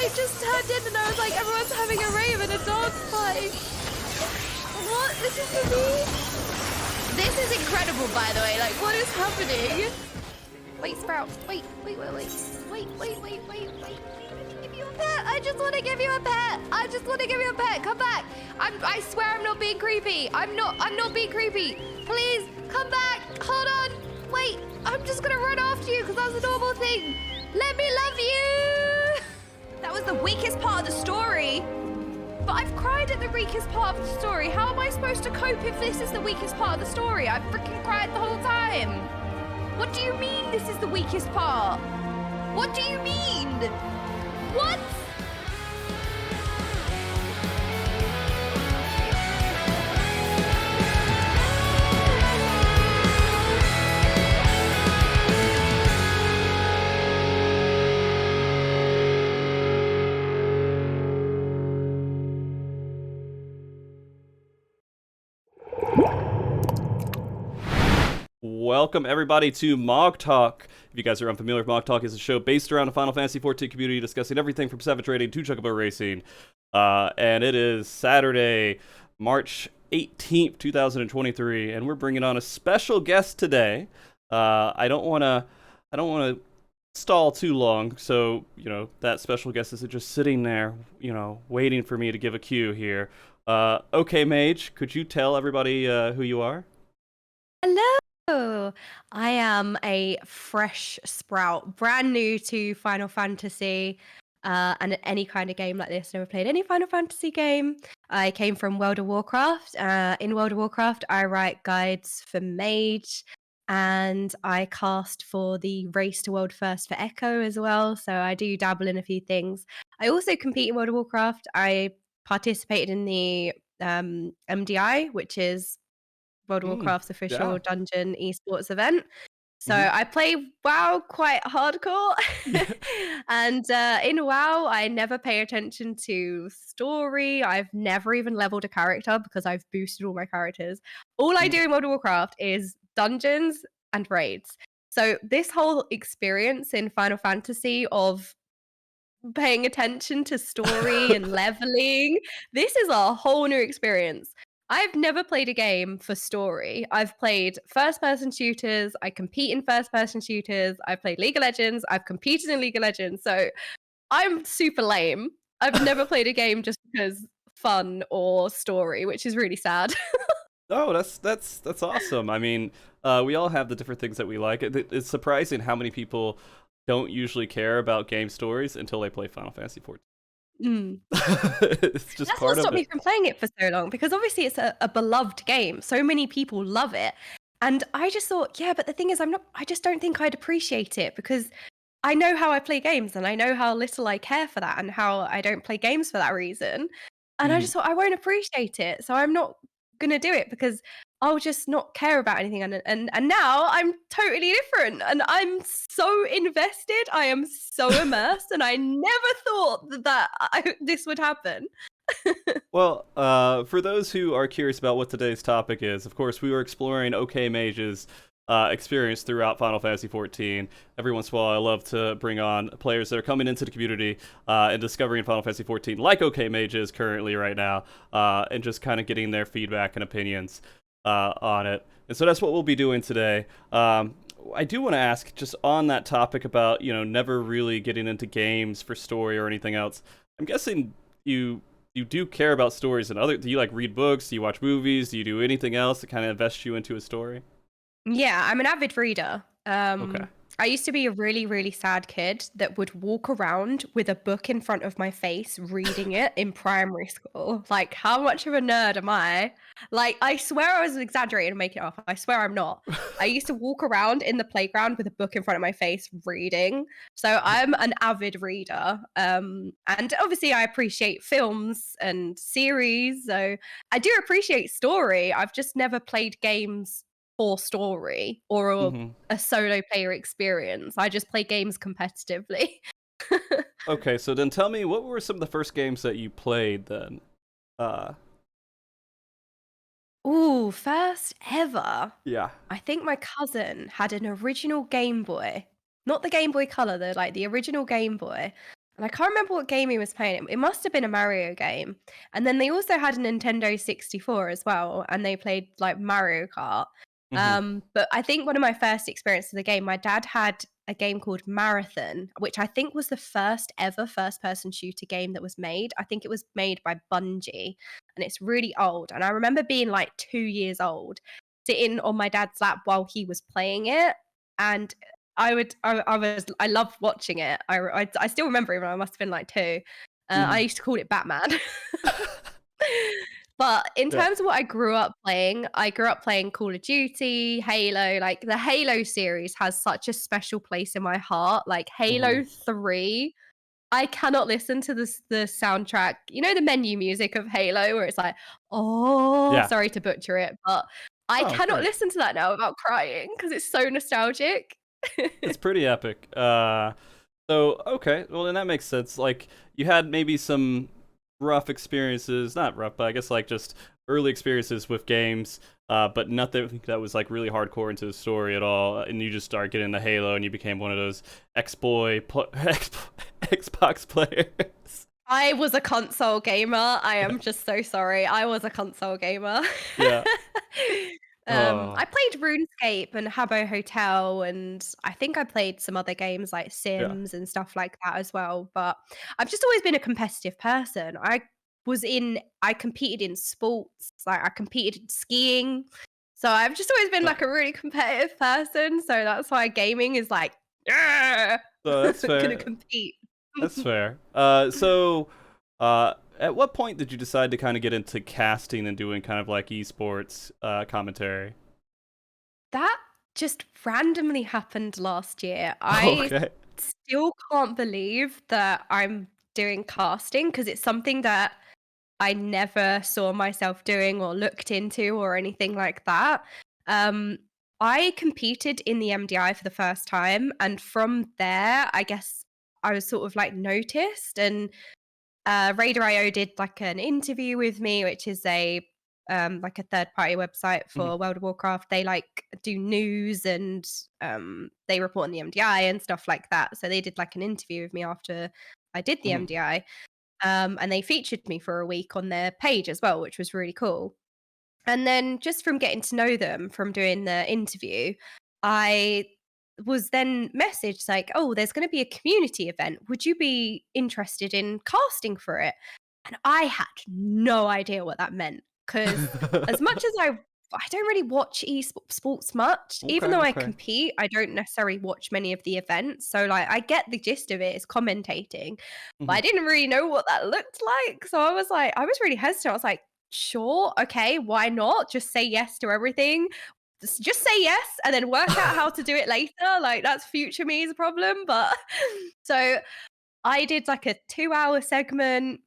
I just turned in and I was like, everyone's having a rave and a dance party. What? This is for me? This is incredible, by the way. Like, what is happening? Wait, Sprout. Wait. I just want to give you a pet. I just want to give you a pet. Come back. I swear I'm not being creepy. I'm not being creepy. Please, come back. Hold on. Wait, I'm just going to run after you because that's a normal thing. Let me love you. That was the weakest part of the story. But I've cried at the weakest part of the story. How am I supposed to cope if this is the weakest part of the story? I've freaking cried the whole time. What do you mean this is the weakest part? What do you mean? What? Welcome everybody to MogTalk. If you guys are unfamiliar with MogTalk, is a show based around the Final Fantasy XIV community discussing everything from Savage Raiding to Chocobo Racing. And it is Saturday, March 18th, 2023, and we're bringing on a special guest today. I don't want to stall too long, so that special guest is just sitting there, waiting for me to give a cue here. Okaymage, could you tell everybody who you are? Hello. I am a fresh sprout, brand new to Final Fantasy and any kind of game like this. Never played any Final Fantasy game. I came from World of Warcraft. In World of Warcraft, I write guides for Mage, and I cast for the Race to World First for Echo as well. So I do dabble in a few things. I also compete in World of Warcraft. I participated in the MDI, which is World of Warcraft's official dungeon esports event. So I play WoW quite hardcore. And in WoW, I never pay attention to story. I've never even leveled a character because I've boosted all my characters. All I do in World of Warcraft is dungeons and raids. So this whole experience in Final Fantasy of paying attention to story and leveling, this is a whole new experience. I've never played a game for story. I've played first-person shooters. I compete in first-person shooters. I've played League of Legends. I've competed in League of Legends. So I'm super lame. I've never played a game just because fun or story, which is really sad. Oh, that's awesome. I mean, we all have the different things that we like. It's surprising how many people don't usually care about game stories until they play Final Fantasy XIV. It's just That's part what of stopped it. me from playing it for so long, because obviously it's a beloved game. So many people love it. And I just thought, yeah, but the thing is, I just don't think I'd appreciate it because I know how I play games and I know how little I care for that and how I don't play games for that reason. And I just thought I won't appreciate it. So I'm not going to do it because I'll just not care about anything. And now I'm totally different and I'm so invested. I am so immersed and I never thought that this would happen. Well, for those who are curious about what today's topic is, of course, we were exploring Okaymage's experience throughout Final Fantasy XIV. Every once in a while, I love to bring on players that are coming into the community and discovering Final Fantasy XIV, like Okaymage is currently right now, and just kind of getting their feedback and opinions on it. And so that's what we'll be doing today. I do want to ask, just on that topic about, never really getting into games for story or anything else, I'm guessing you do care about stories and do you like read books? Do you watch movies? Do you do anything else to kind of invest you into a story? Yeah, I'm an avid reader. Okay. I used to be a really, really sad kid that would walk around with a book in front of my face, reading it in primary school. Like, how much of a nerd am I? Like, I swear I was exaggerating and making it up. I swear I'm not. I used to walk around in the playground with a book in front of my face, reading. So I'm an avid reader. And obviously I appreciate films and series. So I do appreciate story. I've just never played games for story or a solo player experience. I just play games competitively. Okay, so then tell me, what were some of the first games that you played then? Ooh, first ever. Yeah. I think my cousin had an original Game Boy. Not the Game Boy Color, the original Game Boy. and I can't remember what game he was playing. It must have been a Mario game. And then they also had a Nintendo 64 as well, and they played like Mario Kart. Hmm. But I think one of my first experiences with the game, my dad had a game called Marathon, which I think was the first ever first-person shooter game that was made. I think it was made by Bungie, and it's really old. And I remember being like 2 years old, sitting on my dad's lap while he was playing it, and I loved watching it. I still remember it when I must have been like 2. I Hmm. used to call it Batman. But in Yeah. terms of what I grew up playing Call of Duty, Halo. Like the Halo series has such a special place in my heart. Like Hmm. Halo 3, I cannot listen to the soundtrack. You know the menu music of Halo where it's like, oh, Yeah. sorry to butcher it, but I Oh, cannot great. listen to that now without crying because it's so nostalgic. It's pretty epic. So okay, well then that makes sense. Like you had maybe some rough experiences, not rough, but I guess like just early experiences with games, but nothing that was like really hardcore into the story at all. And you just start getting into Halo, and you became one of those Xbox players. I was a console gamer. I am just so sorry. I was a console gamer. Yeah. Oh, I played RuneScape and Habbo Hotel, and I think I played some other games like yeah. Sims and stuff like that as well. But I've just always been a competitive person. I competed in sports, like I competed in skiing. So I've just always been No, like a really competitive person. So that's why gaming is like, yeah, so that's gonna fair. compete. That's fair. At what point did you decide to kind of get into casting and doing kind of like esports commentary? That just randomly happened last year. I Okay. still can't believe that I'm doing casting because it's something that I never saw myself doing or looked into or anything like that. Um, I competed in the MDI for the first time, and from there, I guess I was sort of like noticed, and Raider.io did like an interview with me, which is a like a third party website Hmm. for World of Warcraft. They like do news and they report on the MDI and stuff like that. So they did like an interview with me after I did the Hmm. MDI. And they featured me for a week on their page as well, which was really cool. And then just from getting to know them from doing the interview, I was then messaged like, "Oh, there's going to be a community event. Would you be interested in casting for it?" And I had no idea what that meant because as much as I don't really watch esports much. Even Okay. though I Okay. compete, I don't necessarily watch many of the events. So like I get the gist of it, it's commentating, but Hmm. I didn't really know what that looked like. So I was really hesitant. I was like, sure, okay, why not? Just say yes to everything. Just say yes and then work out how to do it later. Like that's future me's problem. But so I did like a 2-hour segment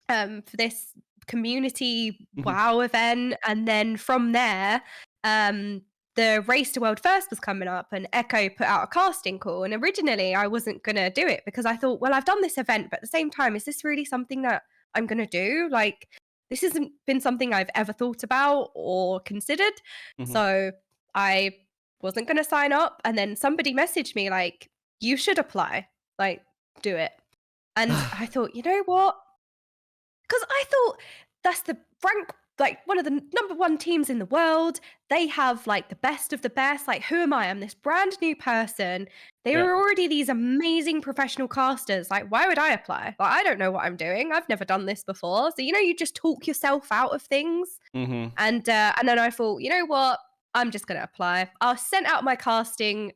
for this community Hmm. wow event. And then from there, the Race to World First was coming up and Echo put out a casting call. And originally I wasn't going to do it because I thought, well, I've done this event, but at the same time, is this really something that I'm going to do? Like, this hasn't been something I've ever thought about or considered. Hmm. So I wasn't going to sign up. And then somebody messaged me, like, you should apply, like, do it. And I thought, you know what? Because I thought that's the rank, like one of the number one teams in the world. They have like the best of the best. Like, who am I? I'm this brand new person. They Yeah. are already these amazing professional casters. Like, why would I apply? Like, I don't know what I'm doing. I've never done this before. So, you just talk yourself out of things. Hmm. And then I thought, you know what? I'm just gonna apply. I sent out my casting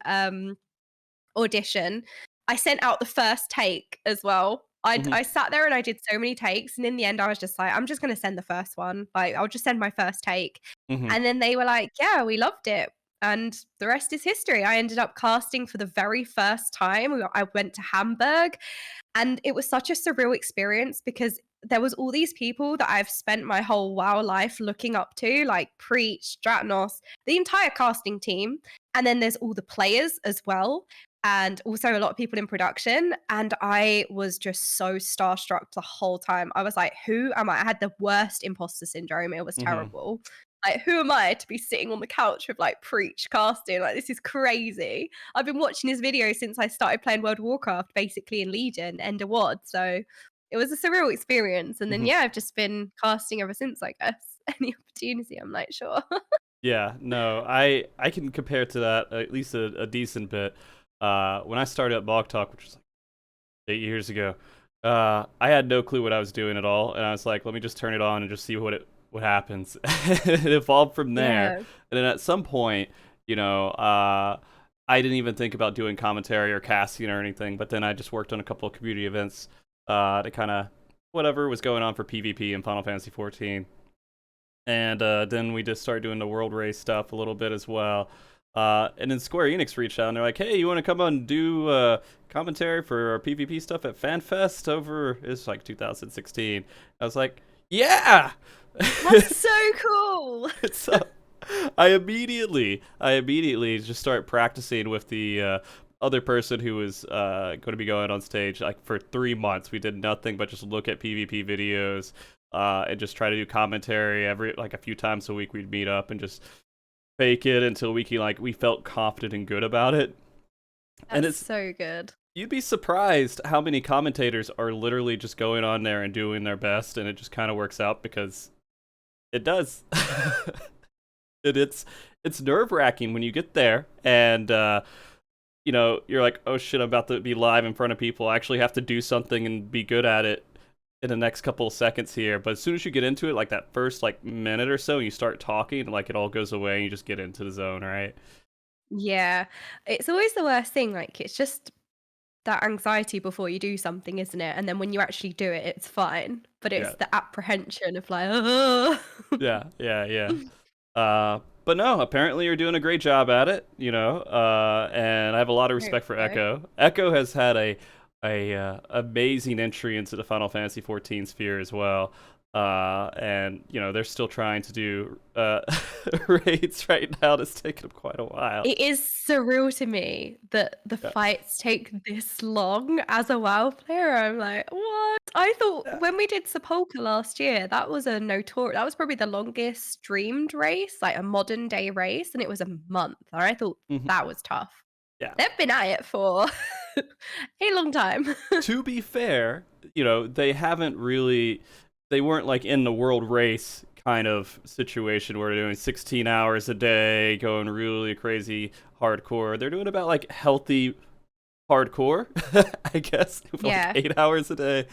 audition. I sent out the first take as well. Hmm. I sat there and I did so many takes, and in the end, I was just like, I'm just gonna send the first one. Like, I'll just send my first take. Hmm. And then they were like, yeah, we loved it. And the rest is history. I ended up casting for the very first time. I went to Hamburg, and it was such a surreal experience because there was all these people that I've spent my whole WoW life looking up to, like Preach, Stratnos, the entire casting team. And then there's all the players as well. And also a lot of people in production. And I was just so starstruck the whole time. I was like, who am I? I had the worst imposter syndrome. It was Hmm. terrible. Like, who am I to be sitting on the couch with like Preach casting? Like, this is crazy. I've been watching his videos since I started playing World of Warcraft, basically in Legion, End of WoD. So it was a surreal experience. And then Mhm. yeah, I've just been casting ever since, I guess. Any opportunity, I'm like, sure. Yeah, no, I can compare to that at least a decent bit. When I started at MogTalk, which was like 8 years ago, I had no clue what I was doing at all, and I was like, let me just turn it on and just see what happens. It evolved from there, Yeah. and then at some point, I didn't even think about doing commentary or casting or anything. But then I just worked on a couple of community events to kind of whatever was going on for PvP in Final Fantasy 14. And then we just started doing the world race stuff a little bit as well. And then Square Enix reached out and they're like, "Hey, you want to come on and do commentary for our PvP stuff at FanFest over?" It's like 2016. I was like, "Yeah!" That's so cool. So I immediately just start practicing with the other person who was going to be going on stage. Like for 3 months, we did nothing but just look at PvP videos. And just try to do commentary a few times a week. We'd meet up and just fake it until we felt confident and good about it. And That's it's so good. You'd be surprised how many commentators are literally just going on there and doing their best, and it just kind of works out because it does. It's nerve-wracking when you get there and you're like, oh shit, I'm about to be live in front of people. I actually have to do something and be good at it in the next couple of seconds here. But as soon as you get into it, like that first minute or so, and you start talking, and it all goes away and you just get into the zone, right? Yeah. It's always the worst thing. Like, it's just that anxiety before you do something, isn't it? And then when you actually do it, it's fine. But it's Yeah. the apprehension of like, oh. Yeah. But no, apparently you're doing a great job at it, and I have a lot of respect for Echo. Echo has had a amazing entry into the Final Fantasy 14 sphere as well. And they're still trying to do raids right now. It's taken them quite a while. It is surreal to me that the fights take this long as a WoW player. I'm like, what? I thought when we did Sepulchre last year, that was that was probably the longest streamed race, like a modern day race, and it was a month. And I thought that was tough. Yeah. They've been at it for a long time. To be fair, they weren't in the world race kind of situation where they're doing 16 hours a day, going really crazy hardcore. They're doing about healthy hardcore, I guess, Yeah. 8 hours a day.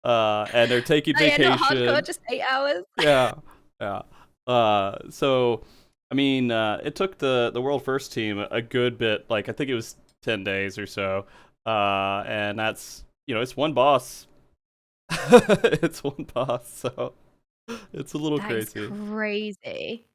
And they're taking vacation. Yeah, not hardcore, just 8 hours. Yeah. So I mean, it took the world first team a good bit, I think it was 10 days or so. And that's, it's one boss. It's one boss, so it's a little crazy. That is crazy.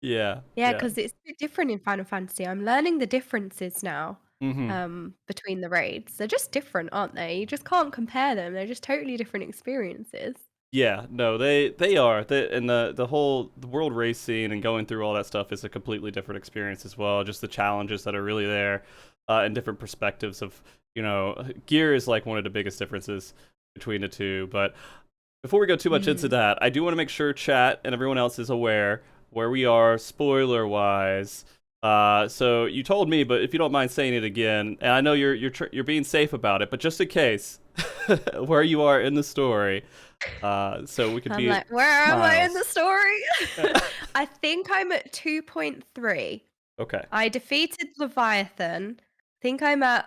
Yeah. Yeah, because it's a bit different in Final Fantasy. I'm learning the differences now between the raids. They're just different, aren't they? You just can't compare them. They're just totally different experiences. Yeah, no, they are. And the whole world race scene and going through all that stuff is a completely different experience as well. Just the challenges that are really there, and different perspectives of, gear is one of the biggest differences between the two. But before we go too much into that, I do want to make sure chat and everyone else is aware where we are spoiler wise. So you told me, but if you don't mind saying it again, and I know you're being safe about it, but just in case, where you are in the story, so we could be. Like, where am I in the story? I think I'm at 2.3. Okay. I defeated Leviathan. I think I'm at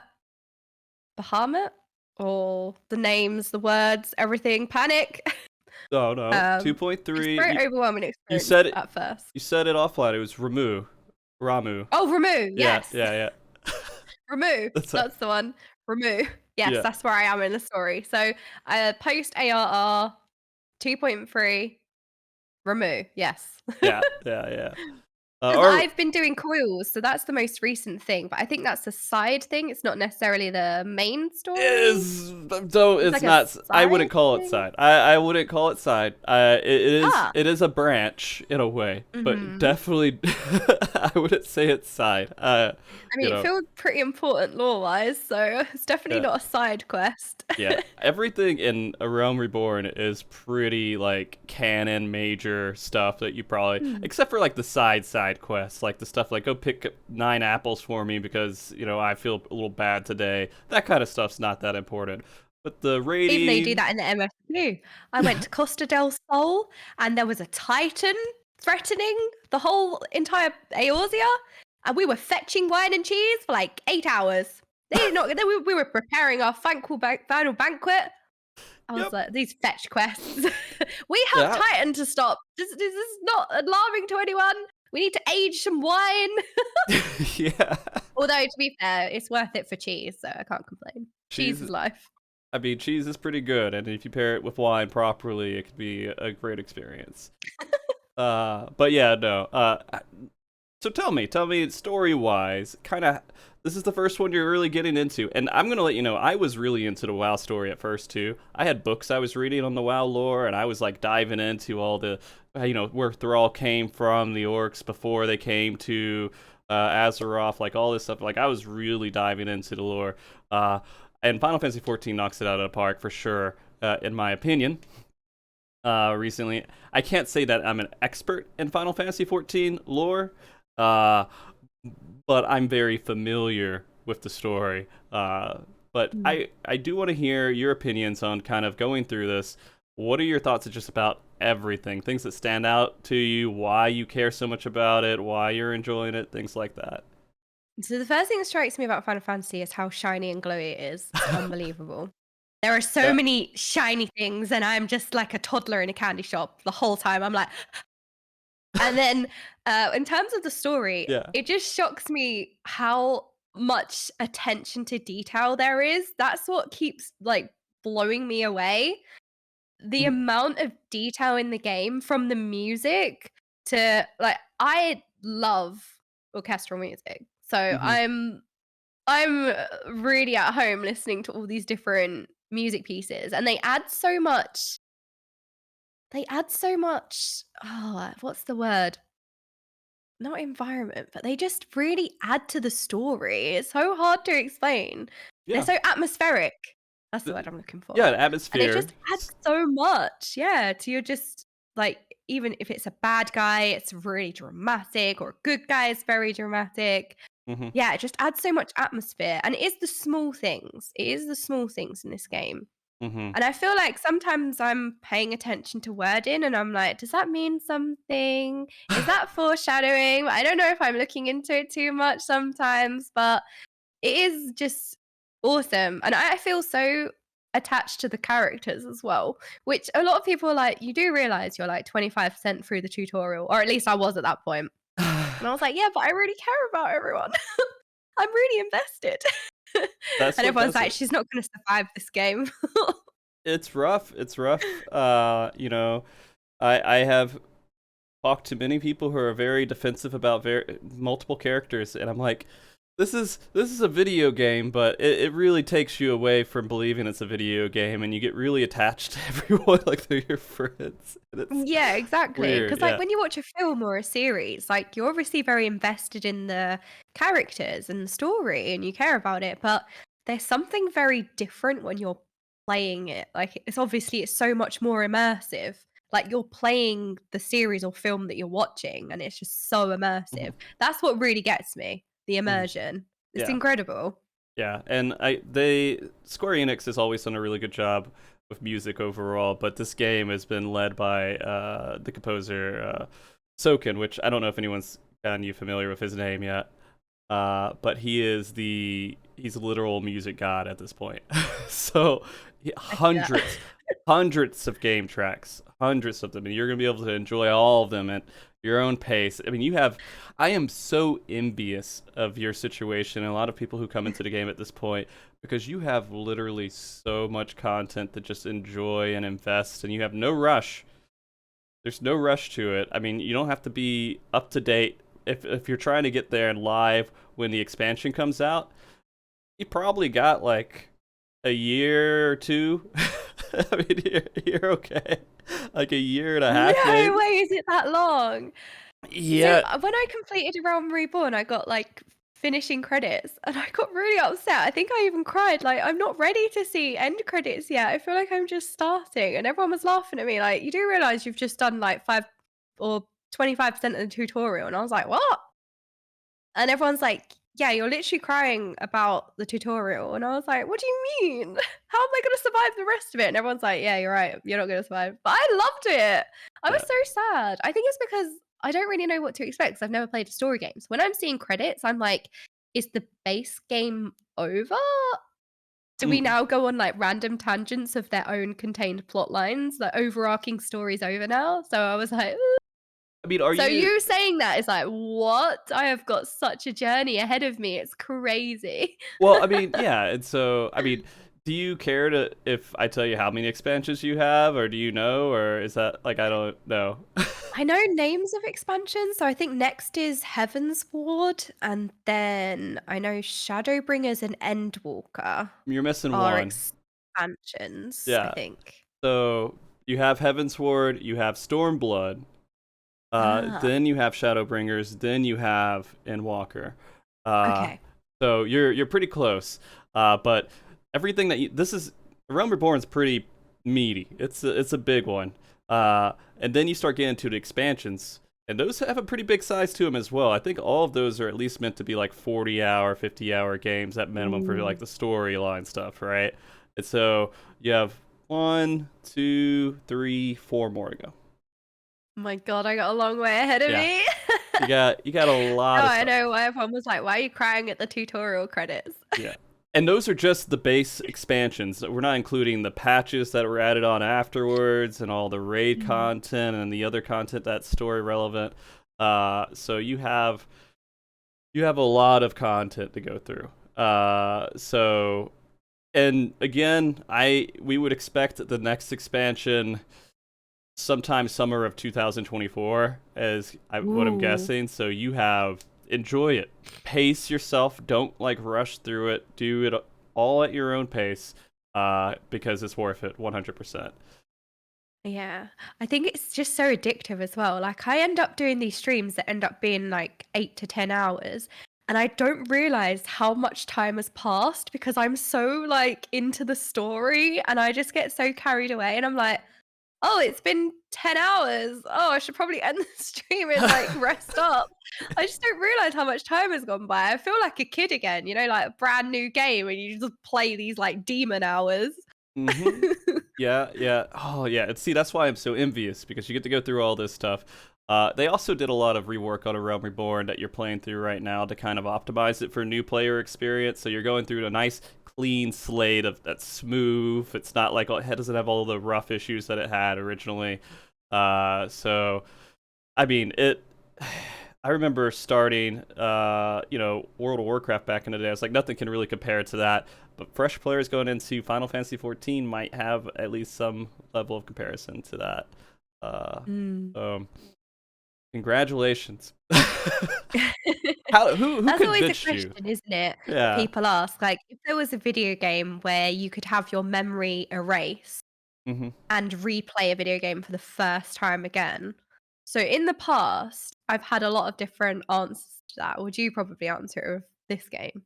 Bahamut. All the names, the words, everything. Panic. Oh no, 2.3. It's very overwhelming experience. You said it at first. You said it offline. It was Ramu. Oh, Ramu. Yes. Yeah. Ramu. That's the one. Ramu. Yes, that's where I am in the story. So, post ARR 2.3. Ramu. Yes. Yeah. Because Or I've been doing coils, so that's the most recent thing. But I think that's a side thing. It's not necessarily the main story. is so It's it's like a not. I wouldn't side call it thing? side. I wouldn't call it side. Ah. It is a branch in a way, but Mhm. definitely I wouldn't say it's side. I You mean, it know, feels pretty important lore-wise, so it's definitely yeah. not a side quest. Yeah, everything in A Realm Reborn is pretty like canon major stuff that you probably, Hmm. except for like the side quests, like the stuff like go pick 9 apples for me because I feel a little bad today. That kind of stuff's not that important. But the Even though you do raiding, that in the MF2. I went to Costa del Sol, and there was a titan threatening the whole entire Eorzea, and we were fetching wine and cheese for like 8 hours. They did not. We were preparing our final banquet. I was yep, like, these fetch quests. We have yeah, Titan to stop. This is not alarming to anyone. We need to age some wine. yeah. Although, to be fair, it's worth it for cheese, so I can't complain. Cheese Cheese, is life. I mean, cheese is pretty good, and if you pair it with wine properly, it could be a great experience. But yeah, no. So tell me, story-wise, kind of, this is the first one you're really getting into, and I'm gonna let you know, I was really into the WoW story at first too. I had books I was reading on the WoW lore, and I was like diving into all the, where Thrall came from, the orcs before they came to Azeroth, like all this stuff. Like I was really diving into the lore, and Final Fantasy XIV knocks it out of the park for sure, in my opinion. Recently, I can't say that I'm an expert in Final Fantasy XIV lore, uh, but I'm very familiar with the story. But I do want to hear your opinions on kind of going through this. What are your thoughts just about everything? Things that stand out to you, why you care so much about it, why you're enjoying it, things like that. So the first thing that strikes me about Final Fantasy is how shiny and glowy it is. It's unbelievable. There are so Yeah. many shiny things, and I'm just like a toddler in a candy shop the whole time. I'm like, and then in terms of the story, Yeah. it just shocks me how much attention to detail there is. That's what keeps like blowing me away. The Mhm. amount of detail in the game, from the music to like, I love orchestral music. So Mhm. I'm really at home listening to all these different music pieces, and they add so much. They add so much. Oh, what's the word? Not environment, but they just really add to the story. It's so hard to explain. They're Yeah. so atmospheric. That's the Th- word I'm looking for. Yeah, the And they atmosphere. just add so much. Yeah, to your just like, even if it's a bad guy, it's really dramatic, or a good guy is very dramatic. Mhm. Yeah, it just adds so much atmosphere. And it is the small things. It is the small things in this game. Mhm. And I feel like sometimes I'm paying attention to wording, and I'm like, does that mean something? Is that foreshadowing? I don't know if I'm looking into it too much sometimes, but it is just awesome. And I feel so attached to the characters as well, which a lot of people are like, you do realize you're like 25% through the tutorial, or at least I was at that point. And I was like, yeah, but I really care about everyone. I'm really invested. That's And what everyone's does like, it. she's not going to survive this game. It's rough. It's rough. I have talked to many people who are very defensive about multiple characters, and I'm like, this is a video game, but it really takes you away from believing it's a video game, and you get really attached to everyone like they're your friends. And it's Yeah, exactly. weird. Because like Yeah. when you watch a film or a series, like you're obviously very invested in the characters and the story, and you care about it, but there's something very different when you're playing it. Like it's so much more immersive. Like you're playing the series or film that you're watching, and it's just so immersive. Mhm. That's what really gets me, the Mhm. immersion. It's Yeah. incredible. Yeah, and they Square Enix has always done a really good job with music overall, but this game has been led by the composer Soken, which I don't know if anyone's gotten you familiar with his name yet, but he's a literal music god at this point. So Yeah. hundreds of game tracks, hundreds of them, and you're gonna be able to enjoy all of them at your own pace. I mean, I am so envious of your situation and a lot of people who come into the game at this point, because you have literally so much content to just enjoy and invest, and you have no rush. There's no rush to it. I mean, you don't have to be up to date if you're trying to get there and live when the expansion comes out, you probably got like a year or two. I mean, you're okay. Like a year and a half. No way, is it that long? Yeah. So when I completed Realm Reborn, I got like finishing credits and I got really upset. I think I even cried. Like, I'm not ready to see end credits yet. I feel like I'm just starting. And everyone was laughing at me. Like, you do realize you've just done like 5 or 25% of the tutorial. And I was like, what? And everyone's like, yeah, you're literally crying about the tutorial. And I was like, what do you mean? How am I going to survive the rest of it? And everyone's like, yeah, you're right. You're not going to survive. But I loved it. I was so sad. I think it's because I don't really know what to expect because I've never played story games. When I'm seeing credits, I'm like, is the base game over? Do we now go on like random tangents of their own contained plot lines? The overarching story's over now. So I was like, I mean, are so you? you saying that is like, what? I have got such a journey ahead of me. It's crazy. Well, I mean, yeah, and so I mean, do you care to if I tell you how many expansions you have, or do you know, or is that like I don't know? I know names of expansions, so I think next is Heaven's Ward, and then I know Shadowbringers and Endwalker You're missing are one. expansions, Yeah. I think. So you have Heaven's Ward, you have Stormblood, then you have Shadowbringers, then you have Endwalker. Okay. So you're pretty close. But everything that this is Realm Reborn's pretty meaty. It's a big one. And then you start getting to the expansions, and those have a pretty big size to them as well. I think all of those are at least meant to be like 40-hour, 50-hour games at minimum for like the storyline stuff, right? And so you have 1, 2, 3, 4 more to go. Oh my god, I got a long way ahead of me. You got a lot of stuff. I know why everyone was like, why are you crying at the tutorial credits? Yeah. And those are just the base expansions. We're not including the patches that were added on afterwards and all the raid content and the other content that's story relevant. So you have a lot of content to go through. So, and again, we would expect the next expansion sometime summer of 2024 as what I'm guessing. So you have enjoy it, pace yourself, don't like rush through it, do it all at your own pace, because it's worth it 100%. Yeah, I think it's just so addictive as well. Like, I end up doing these streams that end up being like 8 to 10 hours, and I don't realize how much time has passed because I'm so like into the story, and I just get so carried away, and I'm like, oh, it's been 10 hours. Oh, I should probably end the stream and like rest up. I just don't realize how much time has gone by. I feel like a kid again, you know, like a brand new game and you just play these like demon hours. Yeah. Oh, yeah. And see, that's why I'm so envious, because you get to go through all this stuff. They also did a lot of rework on A Realm Reborn that you're playing through right now to kind of optimize it for new player experience. So you're going through a nice clean slate that's smooth. It's not like it doesn't have all the rough issues that it had originally. So I mean, I remember starting World of Warcraft back in the day. I was like, nothing can really compare to that. But fresh players going into Final Fantasy XIV might have at least some level of comparison to that. So congratulations. Who That's always a convinced question, you? isn't it? Yeah. People ask, like, if there was a video game where you could have your memory erased and replay a video game for the first time again. So in the past, I've had a lot of different answers to that. Would you probably answer with this game?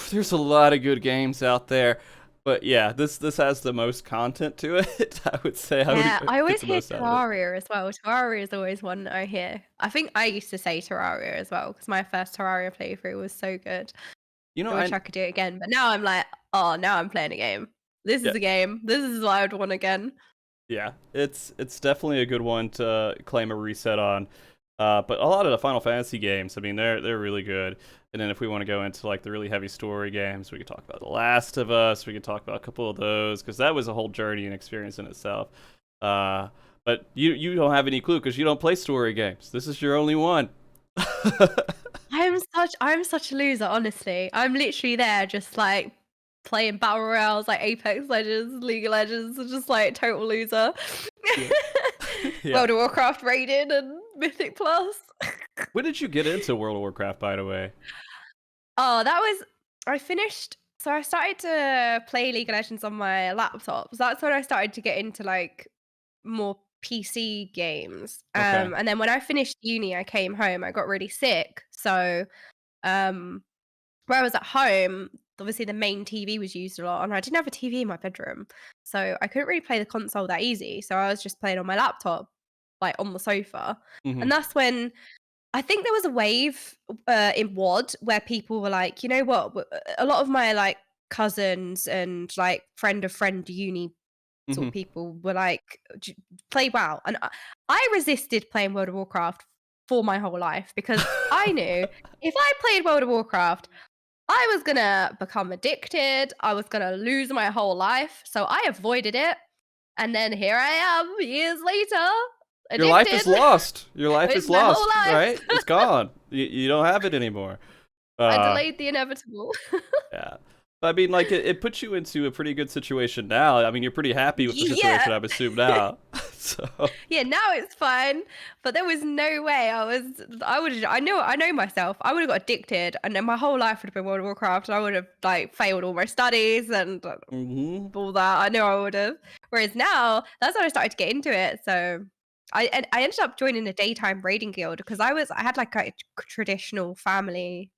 There's a lot of good games out there, but yeah, this has the most content to it. I would say. I always hear Terraria as well. Terraria is always one I hear. I think I used to say Terraria as well because my first Terraria playthrough was so good. You know, I wish I could do it again, but now I'm like, oh, now I'm playing a game. This is a game. This is what I would want again. Yeah, it's definitely a good one to claim a reset on. But a lot of the Final Fantasy games, I mean, they're really good. And then if we want to go into like the really heavy story games, we could talk about The Last of Us. We could talk about a couple of those because that was a whole journey and experience in itself. But you don't have any clue because you don't play story games. This is your only one. I'm such a loser, honestly. I'm literally there just like playing battle royales like Apex Legends, League of Legends, just like total loser. Yeah. World of Warcraft raided and Mythic Plus. When did you get into World of Warcraft, by the way? Oh, that was I finished. So I started to play League of Legends on my laptop. So that's when I started to get into like more PC games. Okay. And then when I finished uni, I came home. I got really sick. So um, where I was at home, obviously the main TV was used a lot, and I didn't have a TV in my bedroom, so I couldn't really play the console that easy. So I was just playing on my laptop, like on the sofa, Mm-hmm. and that's when I think there was a wave in WOD where people were like, you know what? A lot of my like cousins and like friend of friend uni sort Mm-hmm. of people were like, play WoW, and I resisted playing World of Warcraft for my whole life because I knew if I played World of Warcraft, I was gonna become addicted. I was gonna lose my whole life. So I avoided it. And then here I am years later, Your life is addicted. lost. Your life With is my whole lost, life. right? It's gone. You don't have it anymore. I delayed the inevitable. Yeah. But I mean, like, it puts you into a pretty good situation now. I mean, you're pretty happy with the situation, Yeah. I assume, now. So. Yeah, now it's fine. But there was no way I know myself. I would have got addicted and then my whole life would have been World of Warcraft and I would have like failed all my studies and Mm-hmm. all that. I know I would have. Whereas now, that's when I started to get into it. So I ended up joining a daytime raiding guild because I had like a traditional family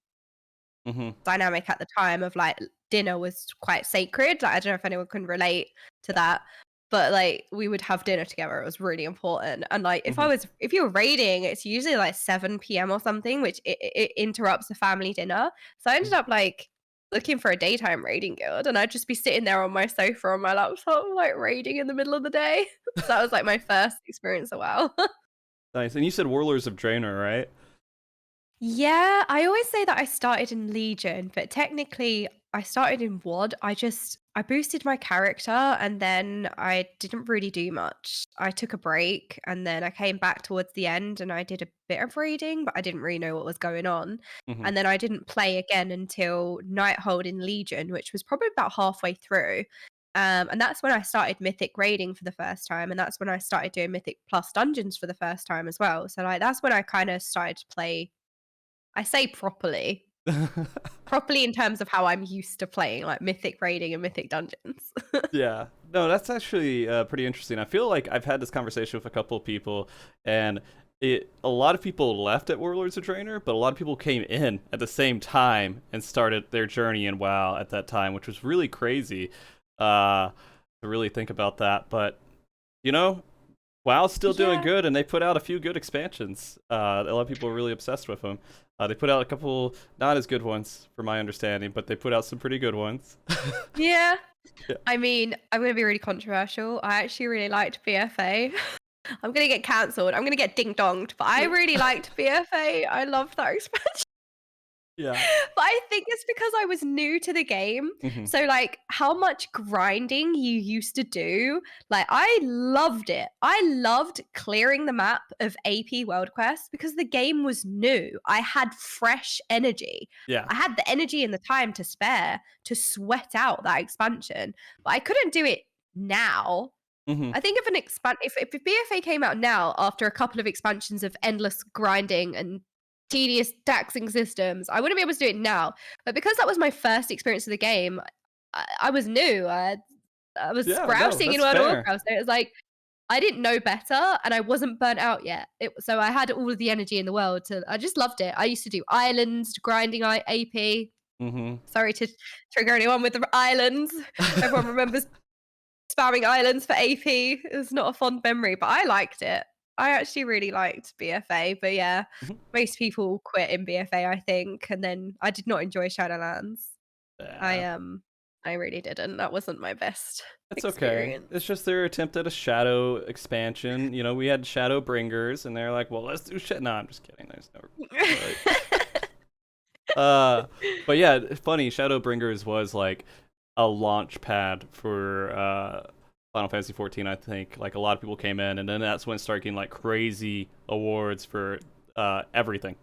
Mm-hmm. dynamic at the time of like dinner was quite sacred. Like, I don't know if anyone can relate to that, but like we would have dinner together. It was really important. And like if you were raiding, it's usually like 7 p.m. or something, which it interrupts the family dinner. So I ended up like looking for a daytime raiding guild, and I'd just be sitting there on my sofa on my laptop, like raiding in the middle of the day. So that was like my first experience of WoW. Nice. And you said Warlords of Draenor, right? Yeah, I always say that I started in Legion, but technically I started in WOD. I boosted my character and then I didn't really do much. I took a break and then I came back towards the end and I did a bit of raiding, but I didn't really know what was going on. Mm-hmm. And then I didn't play again until Nighthold in Legion, which was probably about halfway through. And that's when I started Mythic raiding for the first time, and that's when I started doing Mythic Plus dungeons for the first time as well. So like that's when I kind of started to play. I say properly in terms of how I'm used to playing, like Mythic raiding and Mythic dungeons. Yeah. No, that's actually pretty interesting. I feel like I've had this conversation with a couple of people, and a lot of people left at Warlords of Draenor, but a lot of people came in at the same time and started their journey in WoW at that time, which was really crazy to really think about that. But, you know, WoW's still doing good, and they put out a few good expansions. A lot of people are really obsessed with them. They put out a couple not as good ones, from my understanding, but they put out some pretty good ones. Yeah. Yeah. I mean, I'm going to be really controversial. I actually really liked BFA. I'm going to get cancelled. I'm going to get ding-donged, but I really liked BFA. I loved that expansion. Yeah. But I think it's because I was new to the game. Mm-hmm. So like how much grinding you used to do, like I loved it. I loved clearing the map of AP World Quest because the game was new. I had fresh energy. Yeah. I had the energy and the time to spare to sweat out that expansion. But I couldn't do it now. Mm-hmm. I think if BFA came out now after a couple of expansions of endless grinding and tedious taxing systems, I wouldn't be able to do it now. But because that was my first experience of the game, I was new. I was sprouting in World of Warcraft. So it was like I didn't know better and I wasn't burnt out yet. So I had all of the energy in the world. I just loved it. I used to do islands, grinding AP. Mm-hmm. Sorry to trigger anyone with the islands. Everyone remembers spamming islands for AP. It was not a fond memory, but I liked it. I actually really liked BFA, but yeah, most people quit in BFA, I think, and then I did not enjoy Shadowlands. Yeah. I really didn't. That wasn't my best It's experience. okay. It's just their attempt at a Shadow expansion. You know, we had Shadowbringers, and they're like, well, let's do shit. No, I'm just kidding. There's no... but yeah, funny, Shadowbringers was like a launch pad for Final Fantasy 14, I think. Like a lot of people came in, and then that's when it started getting like crazy awards for everything.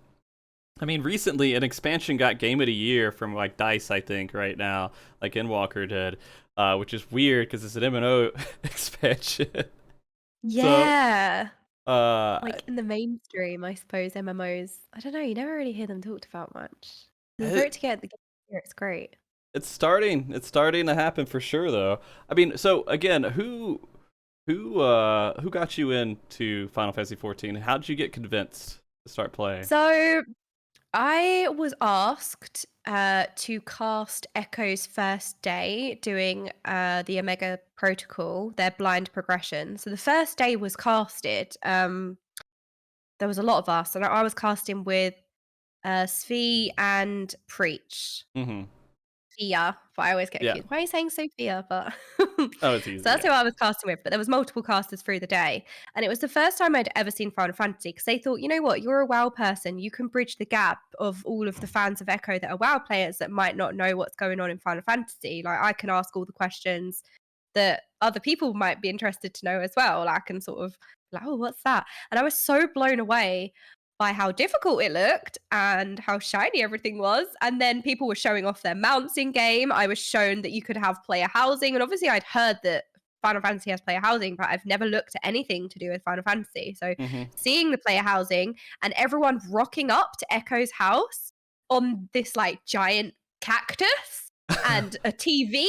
I mean, recently an expansion got Game of the Year from like DICE, I think, right now, like Endwalker did, which is weird because it's an MMO expansion. Yeah. Like in the mainstream, I suppose MMOs. I don't know. You never really hear them talked about much. For it to get the game here, it's great. It's starting. It's starting to happen for sure, though. I mean, so again, who got you into Final Fantasy 14? How did you get convinced to start playing? So I was asked to cast Echo's first day doing the Omega Protocol, their blind progression. So the first day was casted. There was a lot of us, and I was casting with Svi and Preach. Mm-hmm. Sophia, but I always get Yeah. accused. Why are you saying Sophia? But Oh, it's easy. so that's who I was casting with. But there was multiple casters through the day, and it was the first time I'd ever seen Final Fantasy because they thought, you know what, you're a WoW person, you can bridge the gap of all of the fans of Echo that are WoW players that might not know what's going on in Final Fantasy. Like I can ask all the questions that other people might be interested to know as well. Like, I can sort of like, oh, what's that? And I was so blown away by how difficult it looked and how shiny everything was. And then people were showing off their mounts in game. I was shown that you could have player housing. And obviously I'd heard that Final Fantasy has player housing, but I've never looked at anything to do with Final Fantasy. So seeing the player housing and everyone rocking up to Echo's house on this like giant cactus and a TV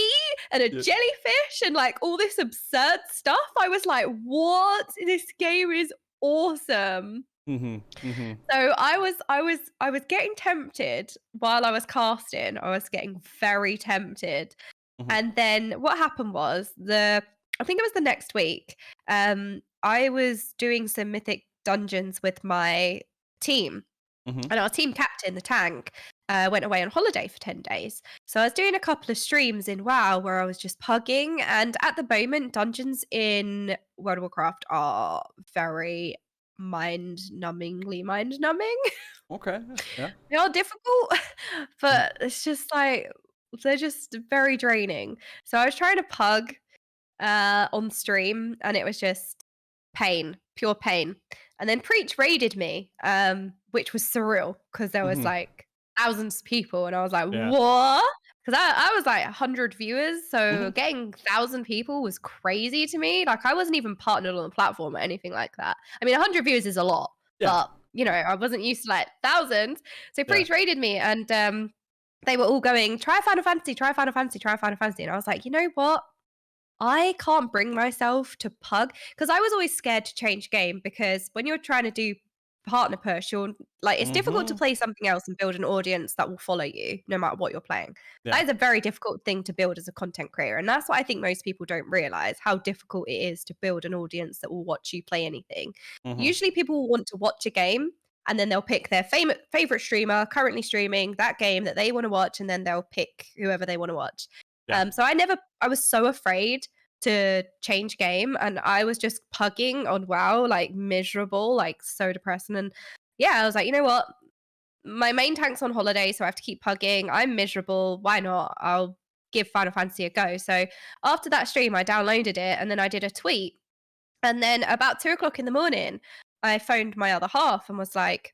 and a jellyfish and like all this absurd stuff, I was like, what? This game is awesome. So I was getting tempted while I was casting. I was getting very tempted. And then what happened was I think it was the next week. I was doing some mythic dungeons with my team. And our team captain, the tank, went away on holiday for 10 days. So I was doing a couple of streams in WoW where I was just pugging. And at the moment, dungeons in World of Warcraft are very mind-numbing. Okay. Yeah. They are difficult, but it's just like they're just very draining. So I was trying to pug on stream, and it was just pain, pure pain. And then Preach raided me, which was surreal because there was like thousands of people, and I was like, what? Because I was like 100 viewers, so getting 1,000 people was crazy to me. Like I wasn't even partnered on the platform or anything like that. I mean, 100 viewers is a lot, but you know, I wasn't used to like thousands. So Preach raided me, and they were all going, try Final Fantasy, try Final Fantasy, try Final Fantasy. And I was like, you know what? I can't bring myself to pug because I was always scared to change game because when you're trying to do partner push, you're like it's difficult to play something else and build an audience that will follow you no matter what you're playing. That is a very difficult thing to build as a content creator, and that's what I think most people don't realize, how difficult it is to build an audience that will watch you play anything. Usually people will want to watch a game and then they'll pick their favorite streamer currently streaming that game that they want to watch, and then they'll pick whoever they want to watch. So I was so afraid to change game, and I was just pugging on WoW, like miserable, like so depressing. And I was like, you know what? My main tank's on holiday, so I have to keep pugging. I'm miserable. Why not? I'll give Final Fantasy a go. So after that stream, I downloaded it, and then I did a tweet. And then about 2:00 in the morning, I phoned my other half and was like,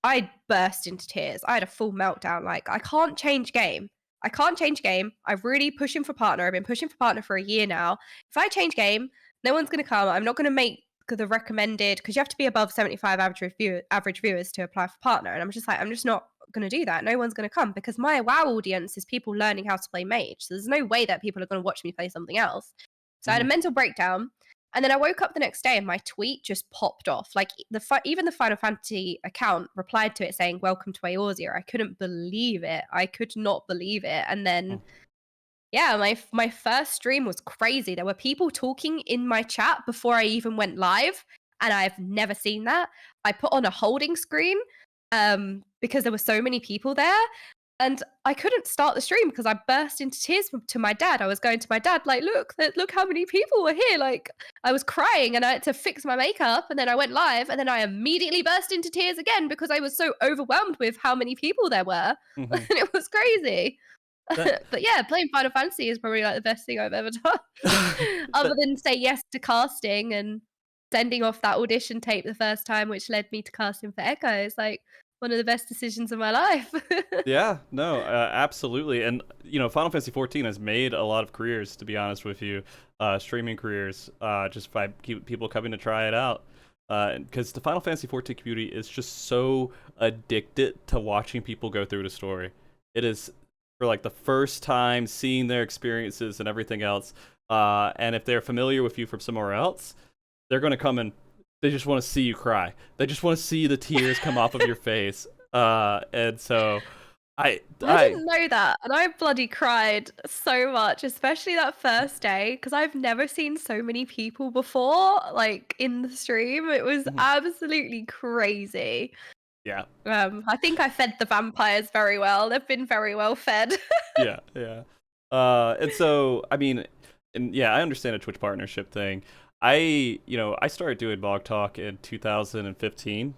I burst into tears. I had a full meltdown. Like, I can't change game. I'm really pushing for partner. I've been pushing for partner for a year now. If I change game, no one's going to come. I'm not going to make the recommended, because you have to be above 75 average viewers to apply for partner. And I'm just not going to do that. No one's going to come because my WoW audience is people learning how to play Mage. So there's no way that people are going to watch me play something else. So I had a mental breakdown. And then I woke up the next day and my tweet just popped off. Like even the Final Fantasy account replied to it saying, "Welcome to Eorzea." I couldn't believe it. I could not believe it. And then, my first stream was crazy. There were people talking in my chat before I even went live. And I've never seen that. I put on a holding screen because there were so many people there. And I couldn't start the stream because I burst into tears to my dad. I was going to my dad, like, look how many people were here. Like, I was crying and I had to fix my makeup. And then I went live and then I immediately burst into tears again because I was so overwhelmed with how many people there were. And it was crazy. But yeah, playing Final Fantasy is probably like the best thing I've ever done. Other than say yes to casting and sending off that audition tape the first time, which led me to casting for Echo. It's like one of the best decisions of my life. Absolutely. And Final Fantasy 14 has made a lot of careers, to be honest with you, streaming careers, just by people coming to try it out. because the Final Fantasy XIV community is just so addicted to watching people go through the story. It is for like the first time seeing their experiences and everything else. And if they're familiar with you from somewhere else, they're going to come and they just want to see you cry. They just want to see the tears come off of your face. And so I didn't know that, and I bloody cried so much, especially that first day, because I've never seen so many people before, like, in the stream. It was absolutely crazy. Yeah. I think I fed the vampires very well. They've been very well fed. Yeah. And so, I mean, and yeah, I understand a Twitch partnership thing. I started doing MogTalk in 2015,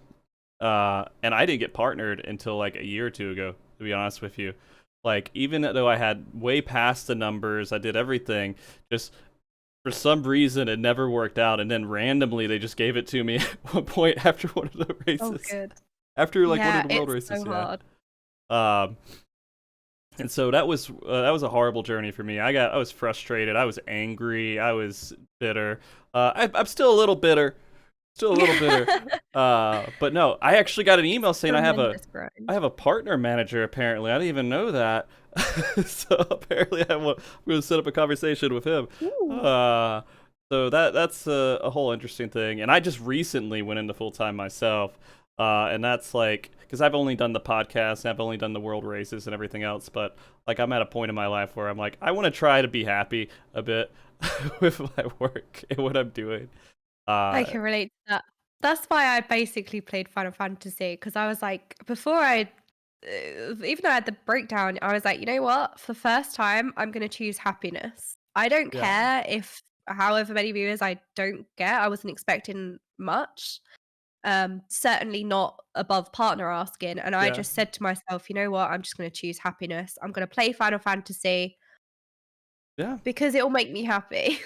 and I didn't get partnered until like a year or two ago, to be honest with you. Like, even though I had way past the numbers, I did everything, just for some reason it never worked out, and then randomly they just gave it to me at one point after one of the races. Oh, good. After like one of the world it's races, so hard. And so that was a horrible journey for me. I was frustrated. I was angry. I was bitter. I'm still a little bitter. But no, I actually got an email saying I have a partner manager. Apparently, I didn't even know that. So apparently, I'm going to set up a conversation with him. So that's a whole interesting thing. And I just recently went into full time myself. And that's like, because I've only done the podcast and I've only done the world races and everything else, but like I'm at a point in my life where I'm like, I want to try to be happy a bit with my work and what I'm doing. I can relate to that. That's why I basically played Final Fantasy, because I was like, before even though I had the breakdown, I was like, you know what? For the first time, I'm going to choose happiness. I don't care if however many viewers I don't get. I wasn't expecting much. Certainly not above partner asking. And I just said to myself, you know what? I'm just going to choose happiness. I'm going to play Final Fantasy. Yeah. Because it will make me happy.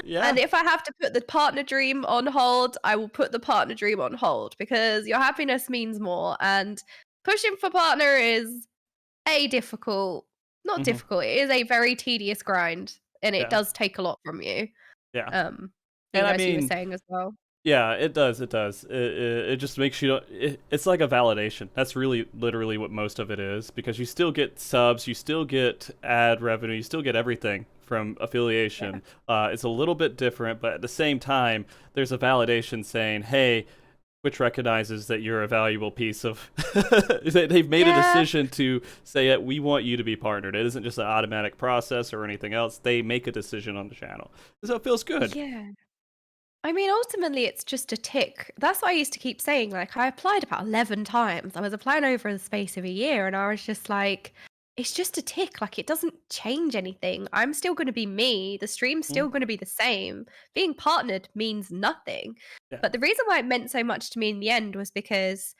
Yeah. And if I have to put the partner dream on hold, I will put the partner dream on hold, because your happiness means more. And pushing for partner is difficult. Not difficult. It is a very tedious grind, and it does take a lot from you. Yeah. And I mean, you were saying as well. Yeah, it does. It just makes you. It's like a validation. That's really literally what most of it is, because you still get subs, you still get ad revenue, you still get everything from affiliation. It's a little bit different, but at the same time, there's a validation saying, "Hey, Twitch recognizes that you're a valuable piece of." They've made a decision to say that we want you to be partnered. It isn't just an automatic process or anything else. They make a decision on the channel, so it feels good. Yeah. I mean, ultimately, it's just a tick. That's what I used to keep saying. Like, I applied about 11 times. I was applying over the space of a year, and I was just like, it's just a tick. Like, it doesn't change anything. I'm still going to be me. The stream's still going to be the same. Being partnered means nothing. Yeah. But the reason why it meant so much to me in the end was because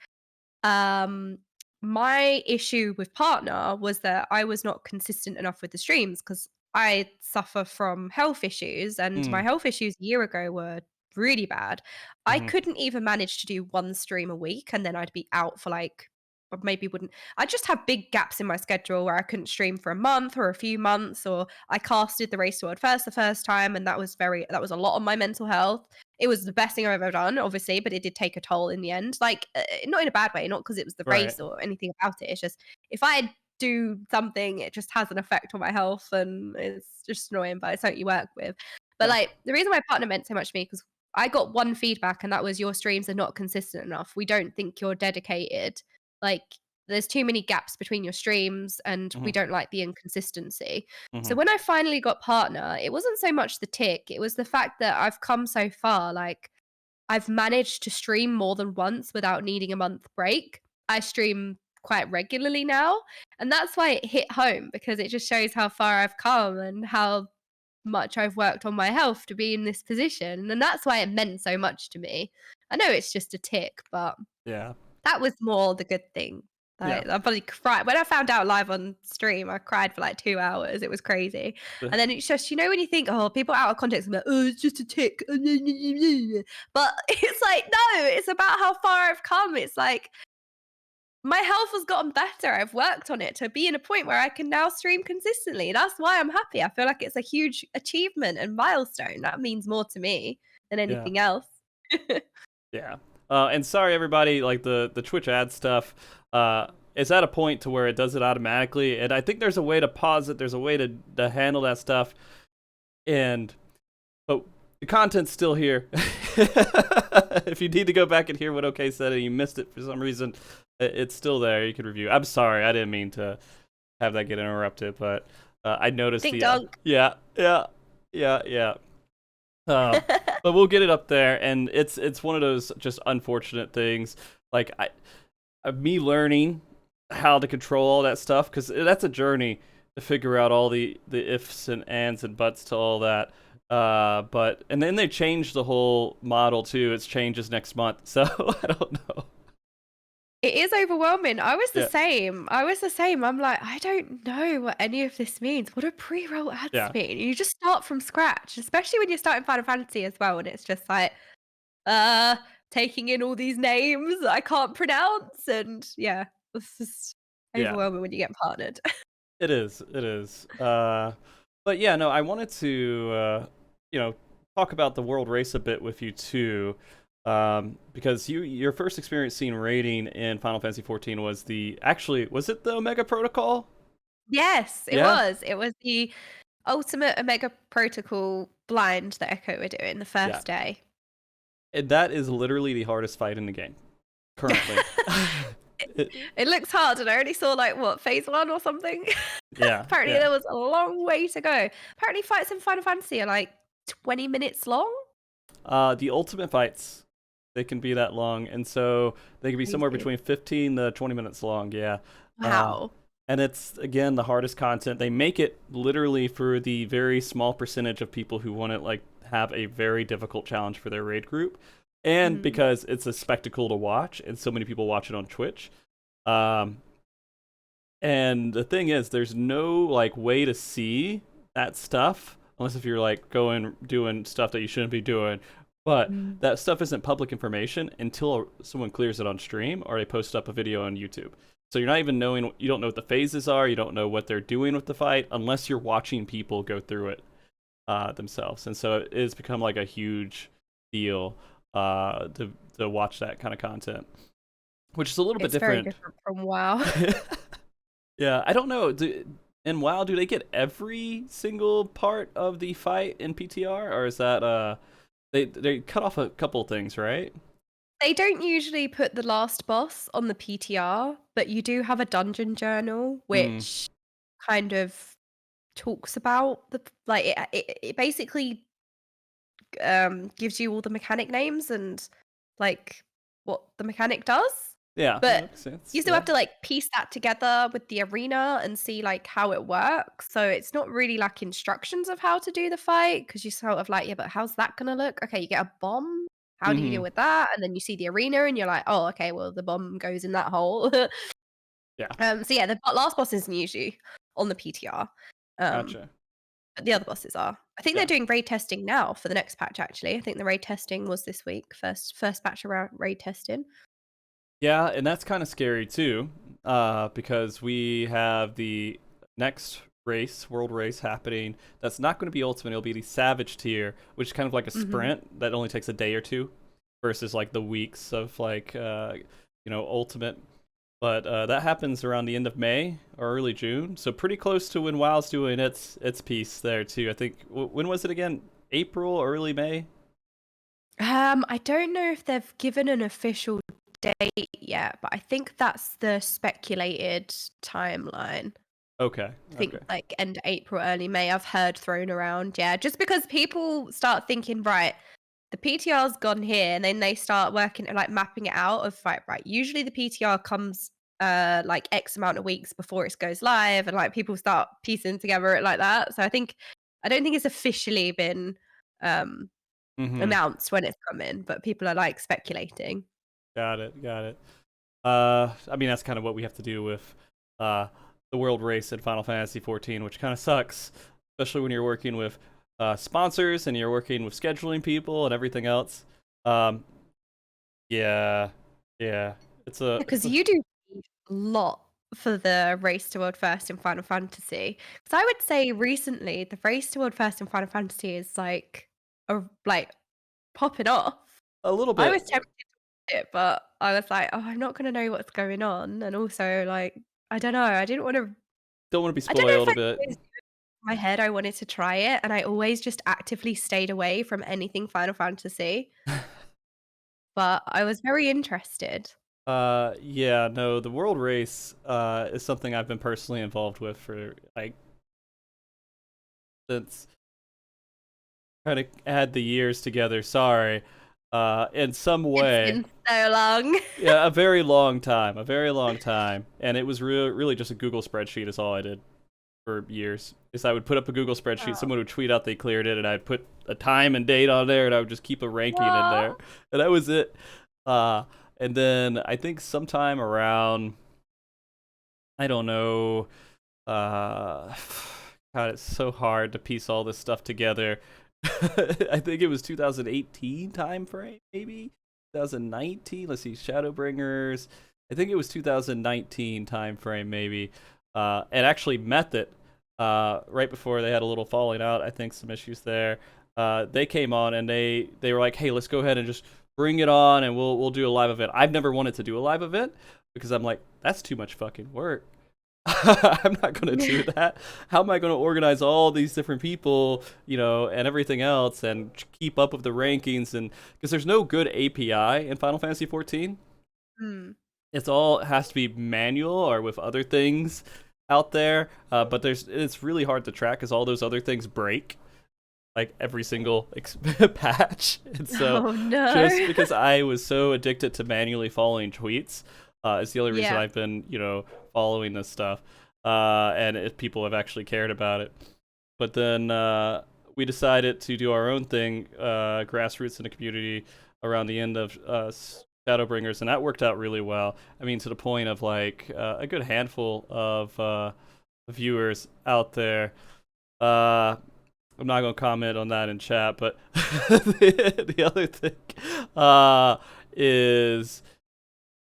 my issue with partner was that I was not consistent enough with the streams, because I suffer from health issues, and my health issues a year ago were really bad. I couldn't even manage to do one stream a week, and then I'd be out for like, or maybe wouldn't. I just have big gaps in my schedule where I couldn't stream for a month or a few months, or I casted the Race to World First the first time, and that was a lot on my mental health. It was the best thing I've ever done, obviously, but it did take a toll in the end. Like, not in a bad way, not because it was the race or anything about it. It's just, if I do something, it just has an effect on my health, and it's just annoying, but it's something you work with. But like, the reason my partner meant so much to me, because I got one feedback, and that was, your streams are not consistent enough. We don't think you're dedicated. Like, there's too many gaps between your streams, and we don't like the inconsistency. So when I finally got partner, it wasn't so much the tick. It was the fact that I've come so far. Like, I've managed to stream more than once without needing a month break. I stream quite regularly now. And that's why it hit home, because it just shows how far I've come and how much I've worked on my health to be in this position. And that's why it meant so much to me. I know it's just a tick, but that was more the good thing. I probably cried when I found out live on stream. I cried for like 2 hours. It was crazy. And then it's just, when you think, oh, people out of context are like, oh, it's just a tick. But it's like, no, it's about how far I've come. It's like, my health has gotten better. I've worked on it to be in a point where I can now stream consistently. That's why I'm happy. I feel like it's a huge achievement and milestone. That means more to me than anything else. Yeah. And sorry, everybody, like the Twitch ad stuff is at a point to where it does it automatically. And I think there's a way to pause it. There's a way to handle that stuff. But the content's still here. If you need to go back and hear what OK said and you missed it for some reason, it's still there. You can review. I'm sorry. I didn't mean to have that get interrupted, but I noticed Ding dong. Yeah. But we'll get it up there, and it's one of those just unfortunate things. Like me learning how to control all that stuff, because that's a journey to figure out all the ifs and ands and buts to all that. And then they changed the whole model too. It changes next month, so I don't know. It is overwhelming. I was the same. I'm like, I don't know what any of this means. What do pre-roll ads mean? You just start from scratch, especially when you're starting Final Fantasy as well, and it's just like, taking in all these names I can't pronounce, and it's just overwhelming when you get partnered. It is. But yeah, no, I wanted to, talk about the world race a bit with you too. Because your first experience seeing raiding in Final Fantasy XIV was was it the Omega Protocol? Yes, it was. It was the ultimate Omega Protocol blind that Echo were doing the first day. And that is literally the hardest fight in the game, currently. It looks hard, and I only saw phase 1 or something. Yeah. Apparently there was a long way to go. Apparently fights in Final Fantasy are like 20 minutes long. The ultimate fights, they can be that long, and so they can be somewhere between 15 to 20 minutes long. Yeah. Wow. And it's, again, the hardest content. They make it literally for the very small percentage of people who want to have a very difficult challenge for their raid group, and because it's a spectacle to watch, and so many people watch it on Twitch. And the thing is, there's no way to see that stuff unless if you're doing stuff that you shouldn't be doing. But that stuff isn't public information until someone clears it on stream or they post up a video on YouTube. So you're not even you don't know what the phases are, you don't know what they're doing with the fight unless you're watching people go through it themselves. And so it's become a huge deal to watch that kind of content, which is a little bit different. Very different from WoW. Yeah, I don't know. In WoW, do they get every single part of the fight in PTR, or is that they cut off a couple things, right? They don't usually put the last boss on the PTR, but you do have a dungeon journal which kind of talks about it basically gives you all the mechanic names and what the mechanic does. Yeah, but makes sense. You still have to piece that together with the arena and see how it works. So it's not really instructions of how to do the fight, because you sort of but how's that gonna look? Okay, you get a bomb. How do you deal with that? And then you see the arena and you're like, oh, okay, well the bomb goes in that hole. Yeah. So yeah, the last boss isn't usually on the PTR. Gotcha. But the other bosses are. I think they're doing raid testing now for the next patch. Actually, I think the raid testing was this week. First batch around raid testing. Yeah, and that's kind of scary too, because we have the next world race happening. That's not going to be ultimate. It'll be the Savage tier, which is kind of like a sprint that only takes a day or two, versus the weeks of ultimate. But that happens around the end of May or early June, so pretty close to when WoW's doing its piece there too. I think when was it again? April or early May? I don't know if they've given an official date yet, but I think that's the speculated timeline. Okay. I think end of April, early May, I've heard thrown around. Yeah, just because people start thinking, right, the PTR's gone here, and then they start working mapping it out of right. Usually the PTR comes X amount of weeks before it goes live, and people start piecing together it like that. So I don't think it's officially been announced when it's coming, but people are speculating. Got it. I mean, that's kind of what we have to do with the world race in Final Fantasy XIV, which kind of sucks, especially when you're working with sponsors and you're working with scheduling people and everything else. Yeah. It's because you do a lot for the race to world first in Final Fantasy. Because I would say recently the race to world first in Final Fantasy is popping off. A little bit. I was tempted it, but I was like, "Oh, I'm not gonna know what's going on," and also, like, I don't know, I didn't wanna Don't want to be I don't know if spoiled a I bit. always knew in my head I wanted to try it, and I always just actively stayed away from anything Final Fantasy, but I was very interested. Yeah, no, the world race is something I've been personally involved with for like since trying to add the years together. Sorry, in some It's way. been so long. Yeah, a very long time, and it was really just a Google spreadsheet is all I did for years. Is I would put up a Google spreadsheet, Oh. someone would tweet out they cleared it, and I'd put a time and date on there, and I would just keep a ranking in there, Aw. and that was it. And then I think sometime around, I don't know, God, it's so hard to piece all this stuff together. I think it was 2018 time frame, maybe 2019. Let's see, Shadowbringers. I think it was 2019 time frame, maybe. And actually Method, right before they had a little falling out. I think some issues there. They came on and they were like, "Hey, let's go ahead and just bring it on, and we'll do a live event." I've never wanted to do a live event because I'm like, that's too much fucking work. I'm not going to do that. How am I going to organize all these different people, and everything else, and keep up with the rankings? And because there's no good API in Final Fantasy 14, Hmm. it's all has to be manual or with other things out there. But it's really hard to track because all those other things break like every single patch. And so Oh, no. just because I was so addicted to manually following tweets, is the only reason Yeah. I've been, following this stuff. And if people have actually cared about it. But then we decided to do our own thing, grassroots in the community around the end of Shadowbringers, and that worked out really well. I mean, to the point of like a good handful of viewers out there. I'm not going to comment on that in chat, but the other thing is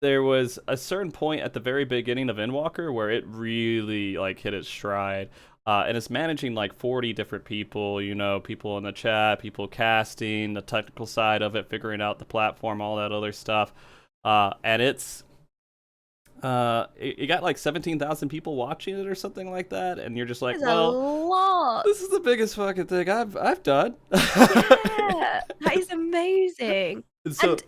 there was a certain point at the very beginning of Endwalker where it really like hit its stride. And it's managing like 40 different people, people in the chat, people casting, the technical side of it, figuring out the platform, all that other stuff. And it got like 17,000 people watching it or something like that, and you're just like, That's a well, lot. this is the biggest fucking thing I've done. Yeah, that is amazing. And so, And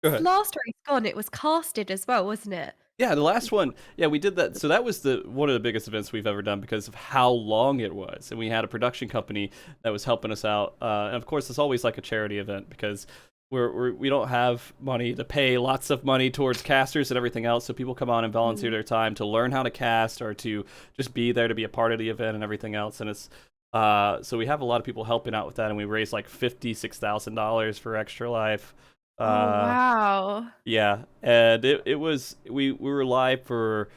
go ahead. last race gone, it was casted as well, wasn't it? Yeah, the last one. Yeah, we did that. So that was one of the biggest events we've ever done because of how long it was, and we had a production company that was helping us out. And of course, it's always like a charity event because we don't have money to pay lots of money towards casters and everything else. So people come on and volunteer their time to learn how to cast or to just be there to be a part of the event and everything else. And it's so we have a lot of people helping out with that, and we raised like $56,000 for Extra Life. Oh, wow. Yeah, and it was we were live for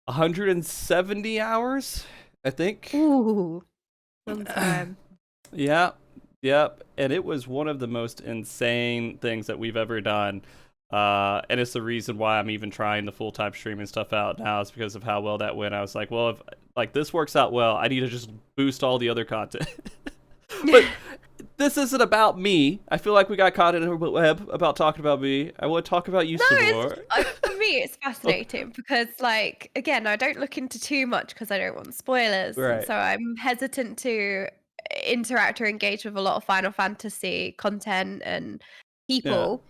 170 hours, I think. Ooh, long time. Yeah, yep, and it was one of the most insane things that we've ever done. And it's the reason why I'm even trying the full-time streaming stuff out now is because of how well that went. I was like, well, if like this works out well, I need to just boost all the other content. But this isn't about me. I feel like we got caught in a web about talking about me. I want to talk about you some more. For me, it's fascinating because, like, again, I don't look into too much because I don't want spoilers. And Right. so I'm hesitant to interact or engage with a lot of Final Fantasy content and people.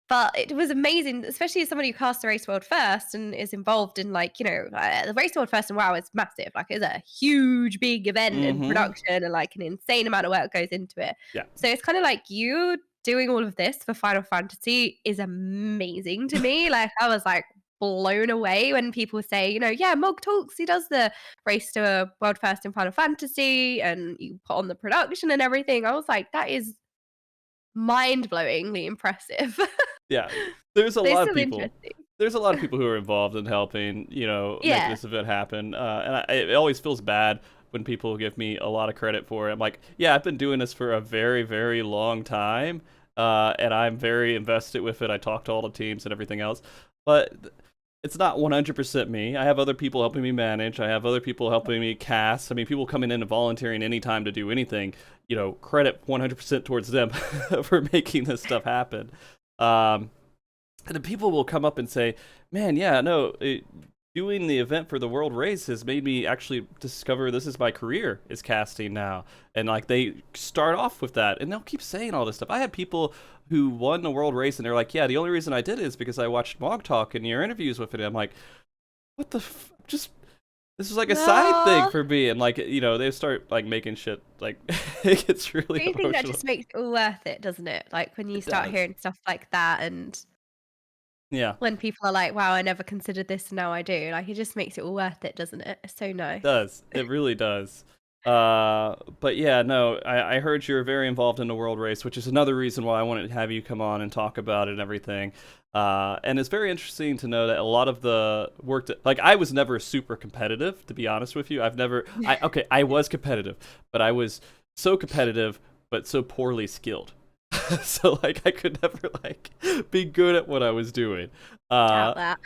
But it was amazing, especially as somebody who cast the Race World First and is involved in, like, the Race World First and WoW is massive. Like, it's a huge, big event and production and, like, an insane amount of work goes into it. Yeah. So it's kind of like you doing all of this for Final Fantasy is amazing to me. Like, I was, like, blown away when people say, yeah, MogTalks, he does the Race to World First in Final Fantasy and you put on the production and everything. I was like, that is mind-blowingly impressive. Yeah. There's a They're lot of still people. interesting. There's a lot of people who are involved in helping, make Yeah. this event happen. And it always feels bad when people give me a lot of credit for it. I'm like, yeah, I've been doing this for a very, very long time. And I'm very invested with it. I talk to all the teams and everything else. But it's not 100% me. I have other people helping me manage. I have other people helping me cast. I mean, people coming in and volunteering anytime to do anything, credit 100% towards them for making this stuff happen. And then people will come up and say, man, yeah, no, doing the event for the world race has made me actually discover this is my career, is casting now. And like they start off with that and they'll keep saying all this stuff. I had people who won the world race and they're like, yeah, the only reason I did it is because I watched MogTalk and your interviews with it. And I'm like, what the just this is like a side thing for me. And like, you know, they start like making shit like it gets really Do you think that emotional. just makes it all worth it, doesn't it? Like when you start hearing stuff like that, and yeah, when people are like, wow, I never considered this and now I do, like it just makes it all worth it, doesn't it? It's so nice. It does. It really does. But yeah, no, I heard you're very involved in the world race, which is another reason why I wanted to have you come on and talk about it and everything. And it's very interesting to know that a lot of the work that, like, I was never super competitive, to be honest with you. I was competitive, but I was so competitive, but so poorly skilled. So like I could never like be good at what I was doing. Doubt that.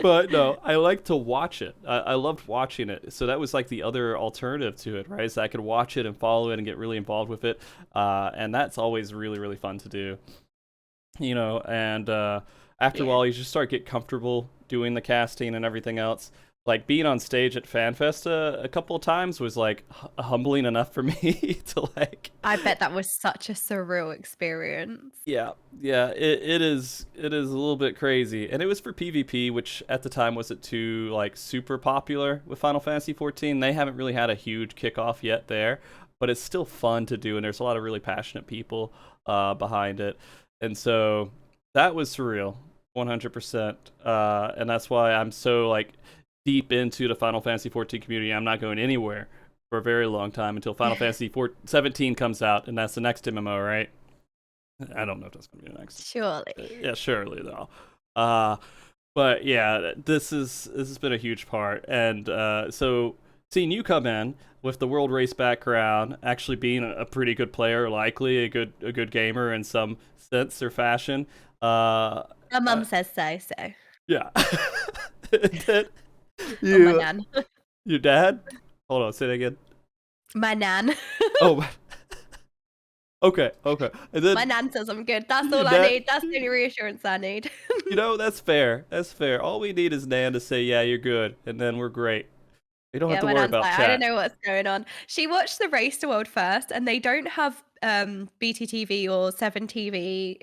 But no, I like to watch it. I loved watching it. So that was like the other alternative to it, right? So I could watch it and follow it and get really involved with it. And that's always really, really fun to do. You know, and after a while, you just start get comfortable doing the casting and everything else. Like being on stage at FanFest a couple of times was like humbling enough for me to like. I bet that was such a surreal experience. Yeah, it is a little bit crazy, and it was for PvP, which at the time wasn't too like super popular with Final Fantasy XIV. They haven't really had a huge kickoff yet there, but it's still fun to do, and there's a lot of really passionate people behind it, and so that was surreal, 100%, and that's why I'm so like deep into the Final Fantasy XIV community. I'm not going anywhere for a very long time until Final Fantasy 17 comes out, and that's the next MMO, right? I don't know if that's going to be the next. Surely. Yeah, surely though. But yeah, this has been a huge part, and so seeing you come in with the world race background, actually being a pretty good player, likely a good gamer in some sense or fashion. My mum says so. Yeah. My nan. Your dad? Hold on, say that again. My nan. Oh. Okay. And then, my nan says I'm good. That's all I need. That's the only reassurance I need. You know, that's fair. All we need is Nan to say, yeah, you're good, and then we're great. We don't have to worry about chat. I don't know what's going on. She watched the Race to World first, and they don't have BTTV or 7TV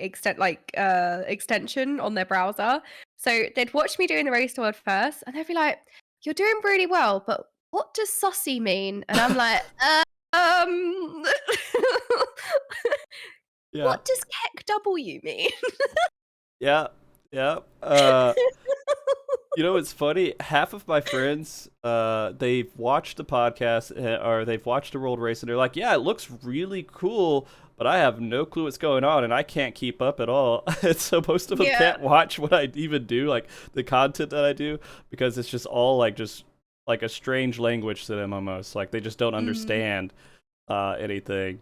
extension on their browser. So they'd watch me doing the Race to World first, and they'd be like, "You're doing really well, but what does sussy mean?" And I'm like, Yeah. What does Keck W mean? Yeah. You know, it's funny. Half of my friends, they've watched the podcast or they've watched the world race, and they're like, "Yeah, it looks really cool, but I have no clue what's going on, and I can't keep up at all." And so most of them can't watch what I even do, like the content that I do, because it's just all like a strange language to them almost. Like they just don't understand anything.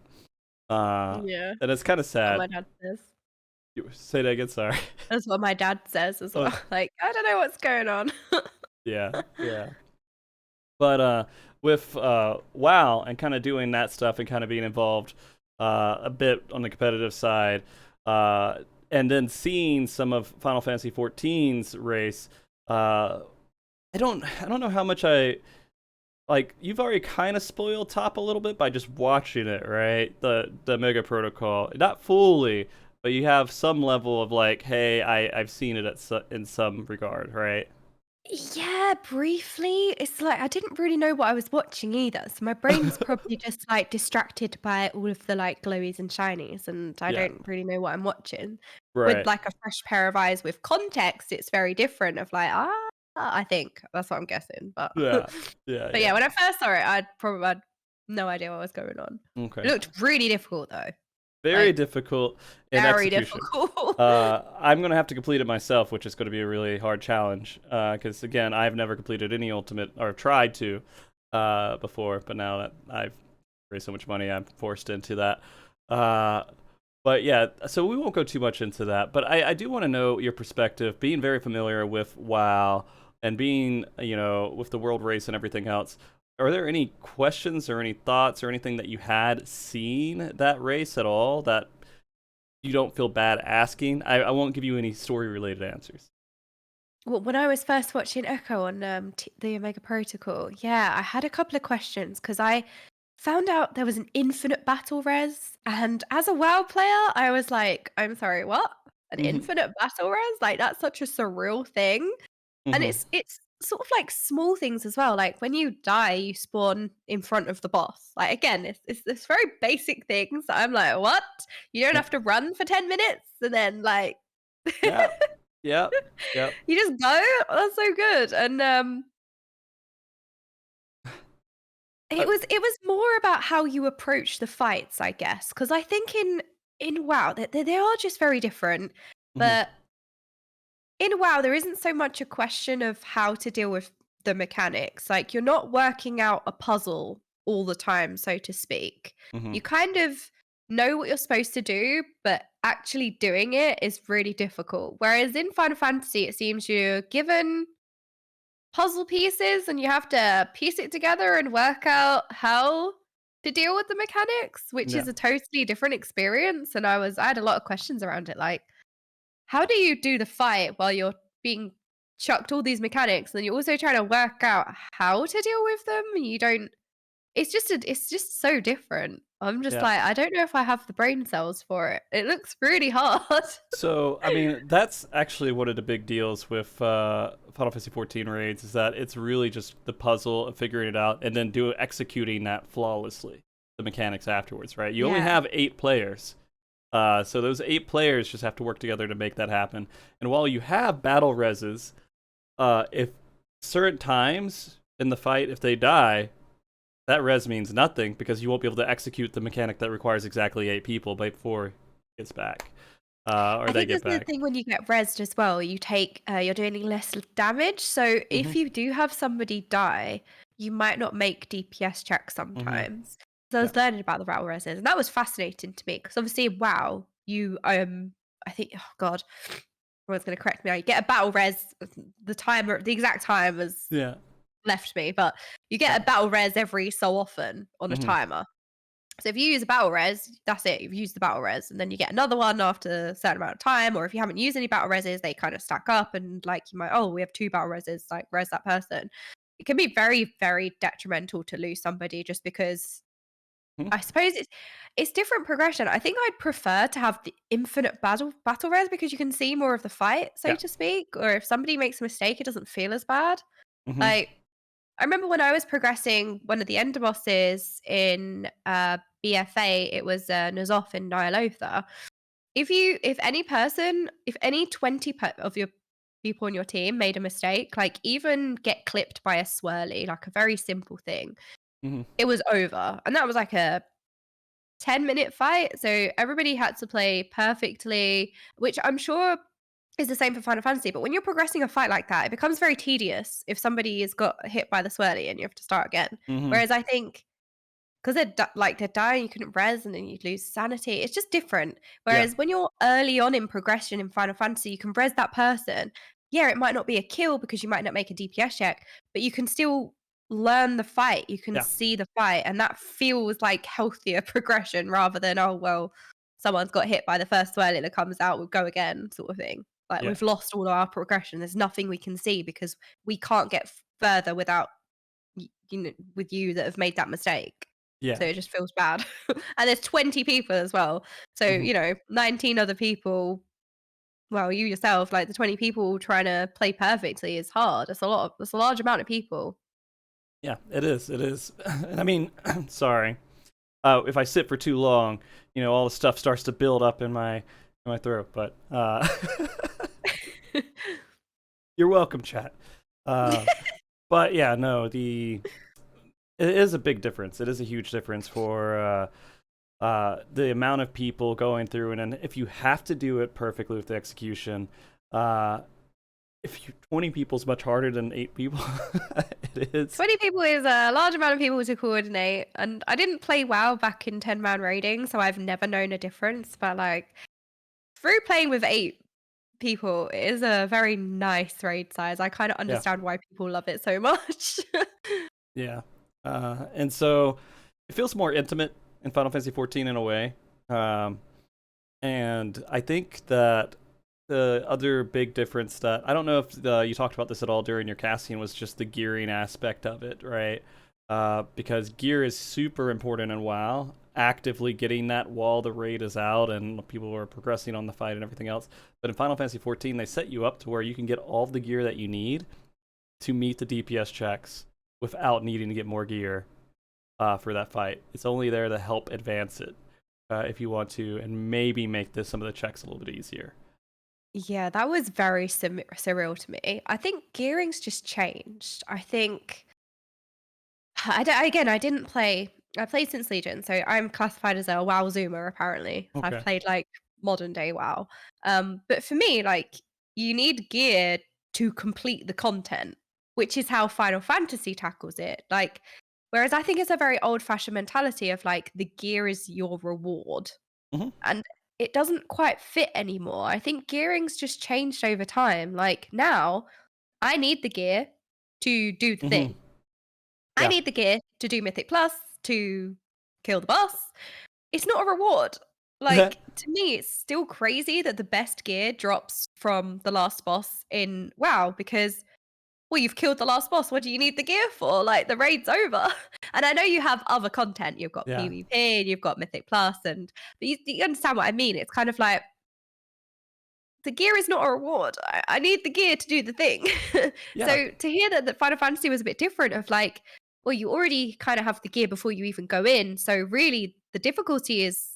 And it's kind of sad. My dad says. Say that again, sorry. That's what my dad says as well. Like, I don't know what's going on. Yeah. But with WoW and kind of doing that stuff and kind of being involved a bit on the competitive side, and then seeing some of Final Fantasy XIV's race, I don't know how much like. You've already kind of spoiled Top a little bit by just watching it, right? The Mega Protocol, not fully. But you have some level of like, hey, I've seen it in some regard, right? Yeah, briefly. It's like I didn't really know what I was watching either, so my brain's probably just like distracted by all of the like glowies and shinies, and I don't really know what I'm watching. Right. With like a fresh pair of eyes with context, it's very different. Of like, I think that's what I'm guessing. But yeah. But yeah, when I first saw it, I had no idea what was going on. Okay. It looked really difficult though. Very difficult in very execution. Difficult. I'm going to have to complete it myself, which is going to be a really hard challenge. Because, again, I've never completed any Ultimate, or tried to before. But now that I've raised so much money, I'm forced into that. But, yeah, so we won't go too much into that. But I do want to know your perspective, being very familiar with WoW and being, you know, with the world race and everything else. Are there any questions or any thoughts or anything that you had seen that race at all that you don't feel bad asking. I won't give you any story-related answers. Well, when I was first watching Echo on the Omega Protocol, yeah, I had a couple of questions because I found out there was an infinite battle res, and as a WoW player, I was like, "I'm sorry, what? An Mhm. infinite battle res? Like that's such a surreal thing." And Mhm. it's sort of like small things as well. Like when you die, you spawn in front of the boss. Like again, it's this very basic things that I'm like, what? You don't Yeah. have to run for 10 minutes and then like Yeah. Yep. Yep. you just go. That's so good. And Uh, it was more about how you approach the fights, I guess, because I think in WoW they are just very different. mhm. But in WoW, there isn't so much a question of how to deal with the mechanics. Like you're not working out a puzzle all the time, so to speak. Mhm. You kind of know what you're supposed to do, but actually doing it is really difficult. Whereas in Final Fantasy, it seems you're given puzzle pieces and you have to piece it together and work out how to deal with the mechanics, which Yeah. is a totally different experience. And I had a lot of questions around it, like how do you do the fight while you're being chucked all these mechanics, and then you're also trying to work out how to deal with them, and you don't it's just so different. I'm just Yeah. like, I don't know if I have the brain cells for it. It looks really hard. So, I mean, that's actually one of the big deals with Final Fantasy XIV raids is that it's really just the puzzle of figuring it out and then executing that flawlessly, the mechanics afterwards, right? You only Yeah. have 8 players. So those 8 players just have to work together to make that happen. And while you have battle reses, if certain times in the fight, if they die, that res means nothing because you won't be able to execute the mechanic that requires exactly 8 people before it gets back. Or I they think get that's the back. thing when you get rezzed as well. You take you're doing less damage. So Hmm. if you do have somebody die, you might not make DPS checks Hmm. sometimes. So I Yeah. was learning about the battle reses, and that was fascinating to me because obviously, wow, you I think oh god, everyone's gonna correct me. You get a battle res, the exact time has Yeah. left me, but you get a battle res every so often on a Hmm. timer. So if you use a battle res, that's it. You've used the battle res, and then you get another one after a certain amount of time. Or if you haven't used any battle reses, they kind of stack up, and like you might, oh, we have 2 battle reses, like res that person. It can be very, very detrimental to lose somebody just because I suppose it's different progression. I think I'd prefer to have the infinite battle res because you can see more of the fight, so Yeah. to speak. Or if somebody makes a mistake, it doesn't feel as bad. Hmm. Like I remember when I was progressing one of the ender bosses in BFA, it was N'Zoth in Nyalotha. If any 20 of your people on your team made a mistake, like even get clipped by a swirly, like a very simple thing, Hmm. it was over. And that was like a 10-minute fight. So everybody had to play perfectly, which I'm sure is the same for Final Fantasy. But when you're progressing a fight like that, it becomes very tedious if somebody has got hit by the swirly and you have to start again. Hmm. Whereas I think because they're dying, you couldn't res, and then you'd lose sanity. It's just different. Yeah. Whereas when you're early on in progression in Final Fantasy, you can res that person. Yeah, it might not be a kill because you might not make a DPS check, but you can still learn the fight. You can Yeah. see the fight, and that feels like healthier progression rather than oh well, someone's got hit by the first swirly that comes out, we'll go again, sort of thing. Like Yeah. we've lost all of our progression. There's nothing we can see because we can't get further without you know with you that have made that mistake. Yeah. So it just feels bad. And there's 20 people as well. So, Hmm. 19 other people, well, you yourself, like the 20 people trying to play perfectly is hard. It's a large amount of people. Yeah. It is. It is. And I mean, sorry. If I sit for too long, all the stuff starts to build up in my throat. But you're welcome, chat. But yeah, no, it is a big difference. It is a huge difference for the amount of people going through, and then if you have to do it perfectly with the execution, if you 20 people is much harder than 8 people. It is. 20 people is a large amount of people to coordinate. And I didn't play WoW back in 10-man raiding, so I've never known a difference. But like through playing with 8 people, it is a very nice raid size. I kind of Yeah. understand why people love it so much. Yeah. And so it feels more intimate in Final Fantasy XIV in a way. And I think that the other big difference that I don't know if you talked about this at all during your casting was just the gearing aspect of it, right? Because gear is super important in WoW. Actively getting that while the raid is out and people are progressing on the fight and everything else. But in Final Fantasy XIV, they set you up to where you can get all of the gear that you need to meet the DPS checks without needing to get more gear for that fight. It's only there to help advance it if you want to, and maybe make some of the checks a little bit easier. Yeah, that was very surreal to me. I think gearing's just changed. I think I didn't play. I played since Legion, so I'm classified as a WoW Zoomer apparently. So Okay. I've played like modern day WoW. But for me, like you need gear to complete the content, which is how Final Fantasy tackles it. Like, whereas I think it's a very old-fashioned mentality of like the gear is your reward, Mhm. and it doesn't quite fit anymore. I think gearing's just changed over time. Like now, I need the gear to do the Mhm. thing. I Yeah. need the gear to do Mythic Plus, to kill the boss. It's not a reward. Like, to me, it's still crazy that the best gear drops from the last boss in WoW because, well, you've killed the last boss. What do you need the gear for? Like, the raid's over. And I know you have other content. You've got Yeah. PvP and you've got Mythic Plus, but you understand what I mean. It's kind of like the gear is not a reward. I need the gear to do the thing. Yeah. So to hear that Final Fantasy was a bit different of like, well, you already kind of have the gear before you even go in. So really the difficulty is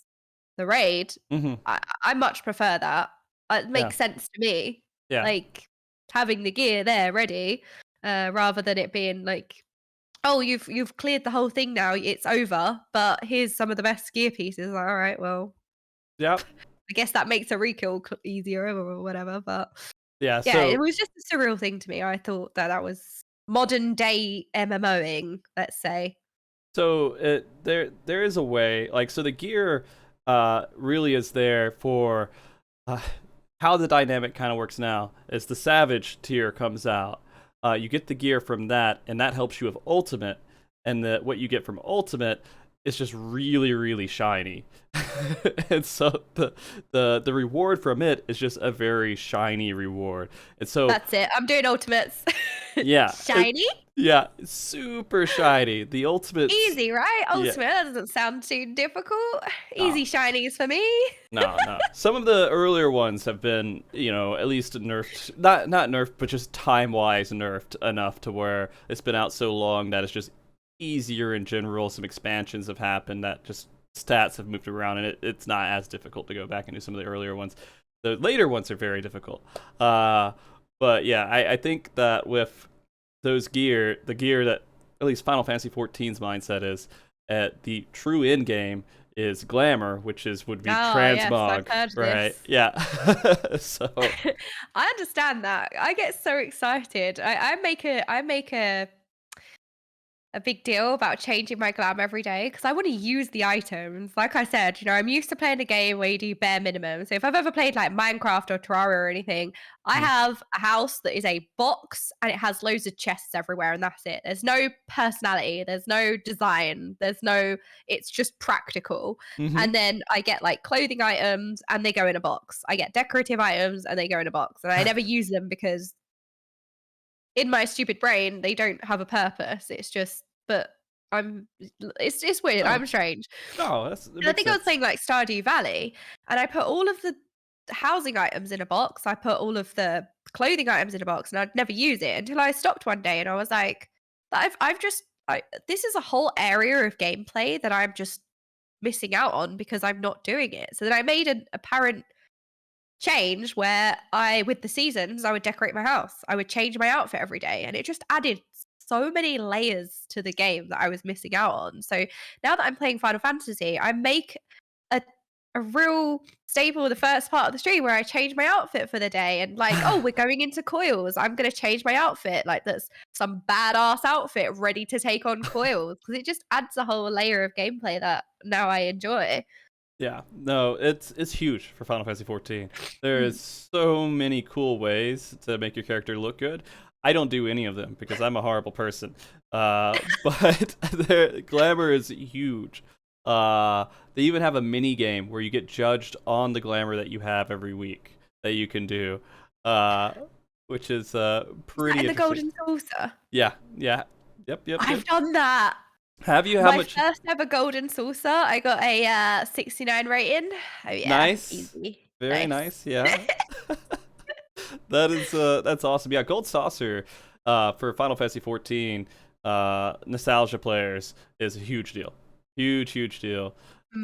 the raid. Mhm. I much prefer that. It Yeah. makes sense to me. Yeah. Like having the gear there ready, rather than it being like, oh, you've cleared the whole thing now. It's over, but here's some of the best gear pieces. Like, all right, well, Yep. I guess that makes a rekill easier or whatever, but Yeah. yeah, it So was just a surreal thing to me. I thought that was modern day MMOing, let's say. there is a way, like, so the gear really is there for uh, how the dynamic kind of works now is the Savage tier comes out. You get the gear from that, and that helps you with Ultimate, and what you get from Ultimate is just really, really shiny. And so the reward from it is just a very shiny reward. And so That's it. I'm doing ultimates. yeah, Shiny? yeah, super shiny. The Ultimates, Easy, right? yeah, Ultimate. That doesn't sound too difficult. no, Easy shinies for me. no. Some of the earlier ones have been, at least nerfed, not nerfed, but just time-wise nerfed enough to where it's been out so long that it's just easier in general. Some expansions have happened that just stats have moved around, and it's not as difficult to go back and do some of the earlier ones. The later ones are very difficult. But yeah, I think that with the gear that at least Final Fantasy XIV's mindset is, the true end game is Glamour, which would be Oh, yes, I've transmog, heard right? this. Yeah. So I understand that. I get so excited. I make a big deal about changing my glam every day because I want to use the items. Like I said, I'm used to playing a game where you do bare minimum. So if I've ever played like Minecraft or Terraria or anything, I Mhm. have a house that is a box and it has loads of chests everywhere, and that's it. There's no personality, there's no design, it's just practical. Mhm. And then I get like clothing items and they go in a box. I get decorative items and they go in a box. And I never use them because in my stupid brain, they don't have a purpose. It's just, but it's weird. Oh, I'm strange. no, it And I makes think I was sense. playing like Stardew Valley, and I put all of the housing items in a box. I put all of the clothing items in a box, and I'd never use it until I stopped one day, and I was like, this is a whole area of gameplay that I'm just missing out on because I'm not doing it. So then I made an apparent change where with the seasons, I would decorate my house. I would change my outfit every day, and it just added so many layers to the game that I was missing out on. So now that I'm playing Final Fantasy, I make a a real staple of the first part of the stream where I change my outfit for the day and like, oh, we're going into coils. I'm gonna change my outfit. Like that's some badass outfit ready to take on coils. Because it just adds a whole layer of gameplay that now I enjoy. Yeah, no, it's huge for Final Fantasy XIV. There's so many cool ways to make your character look good. I don't do any of them because I'm a horrible person. But Glamour is huge They even have a mini game where you get judged on the glamour that you have every week that you can do, which is pretty And the interesting. golden saucer. Yeah, yep. I've done that. Have you? How My much? first ever golden saucer, I got a 69 rating. Oh yeah, Nice, easy. very nice. Yeah, that's awesome. Yeah, gold saucer for Final Fantasy 14 nostalgia players is a huge deal. Huge deal.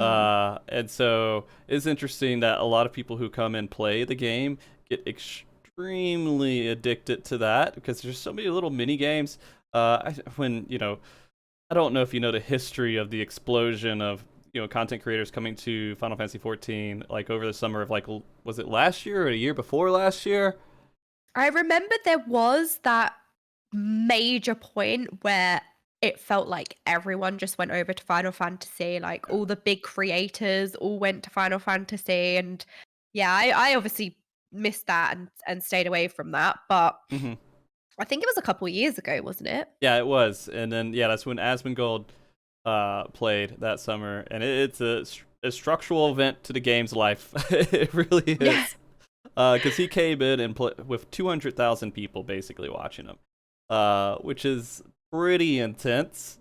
And so it's interesting that a lot of people who come and play the game get extremely addicted to that because there's so many little mini games. When I don't know if you know the history of the explosion of content creators coming to Final Fantasy 14 like over the summer of like, was it last year or a year before last year? I remember there was that major point where it felt like everyone just went over to Final Fantasy, like all the big creators all went to Final Fantasy, and yeah, I obviously missed that and stayed away from that, but I think it was a couple years ago, wasn't it? Yeah, it was. And then that's when Asmongold played that summer, and it's a structural event to the game's life. It really is. Because he came in and with 200,000 people basically watching him, which is pretty intense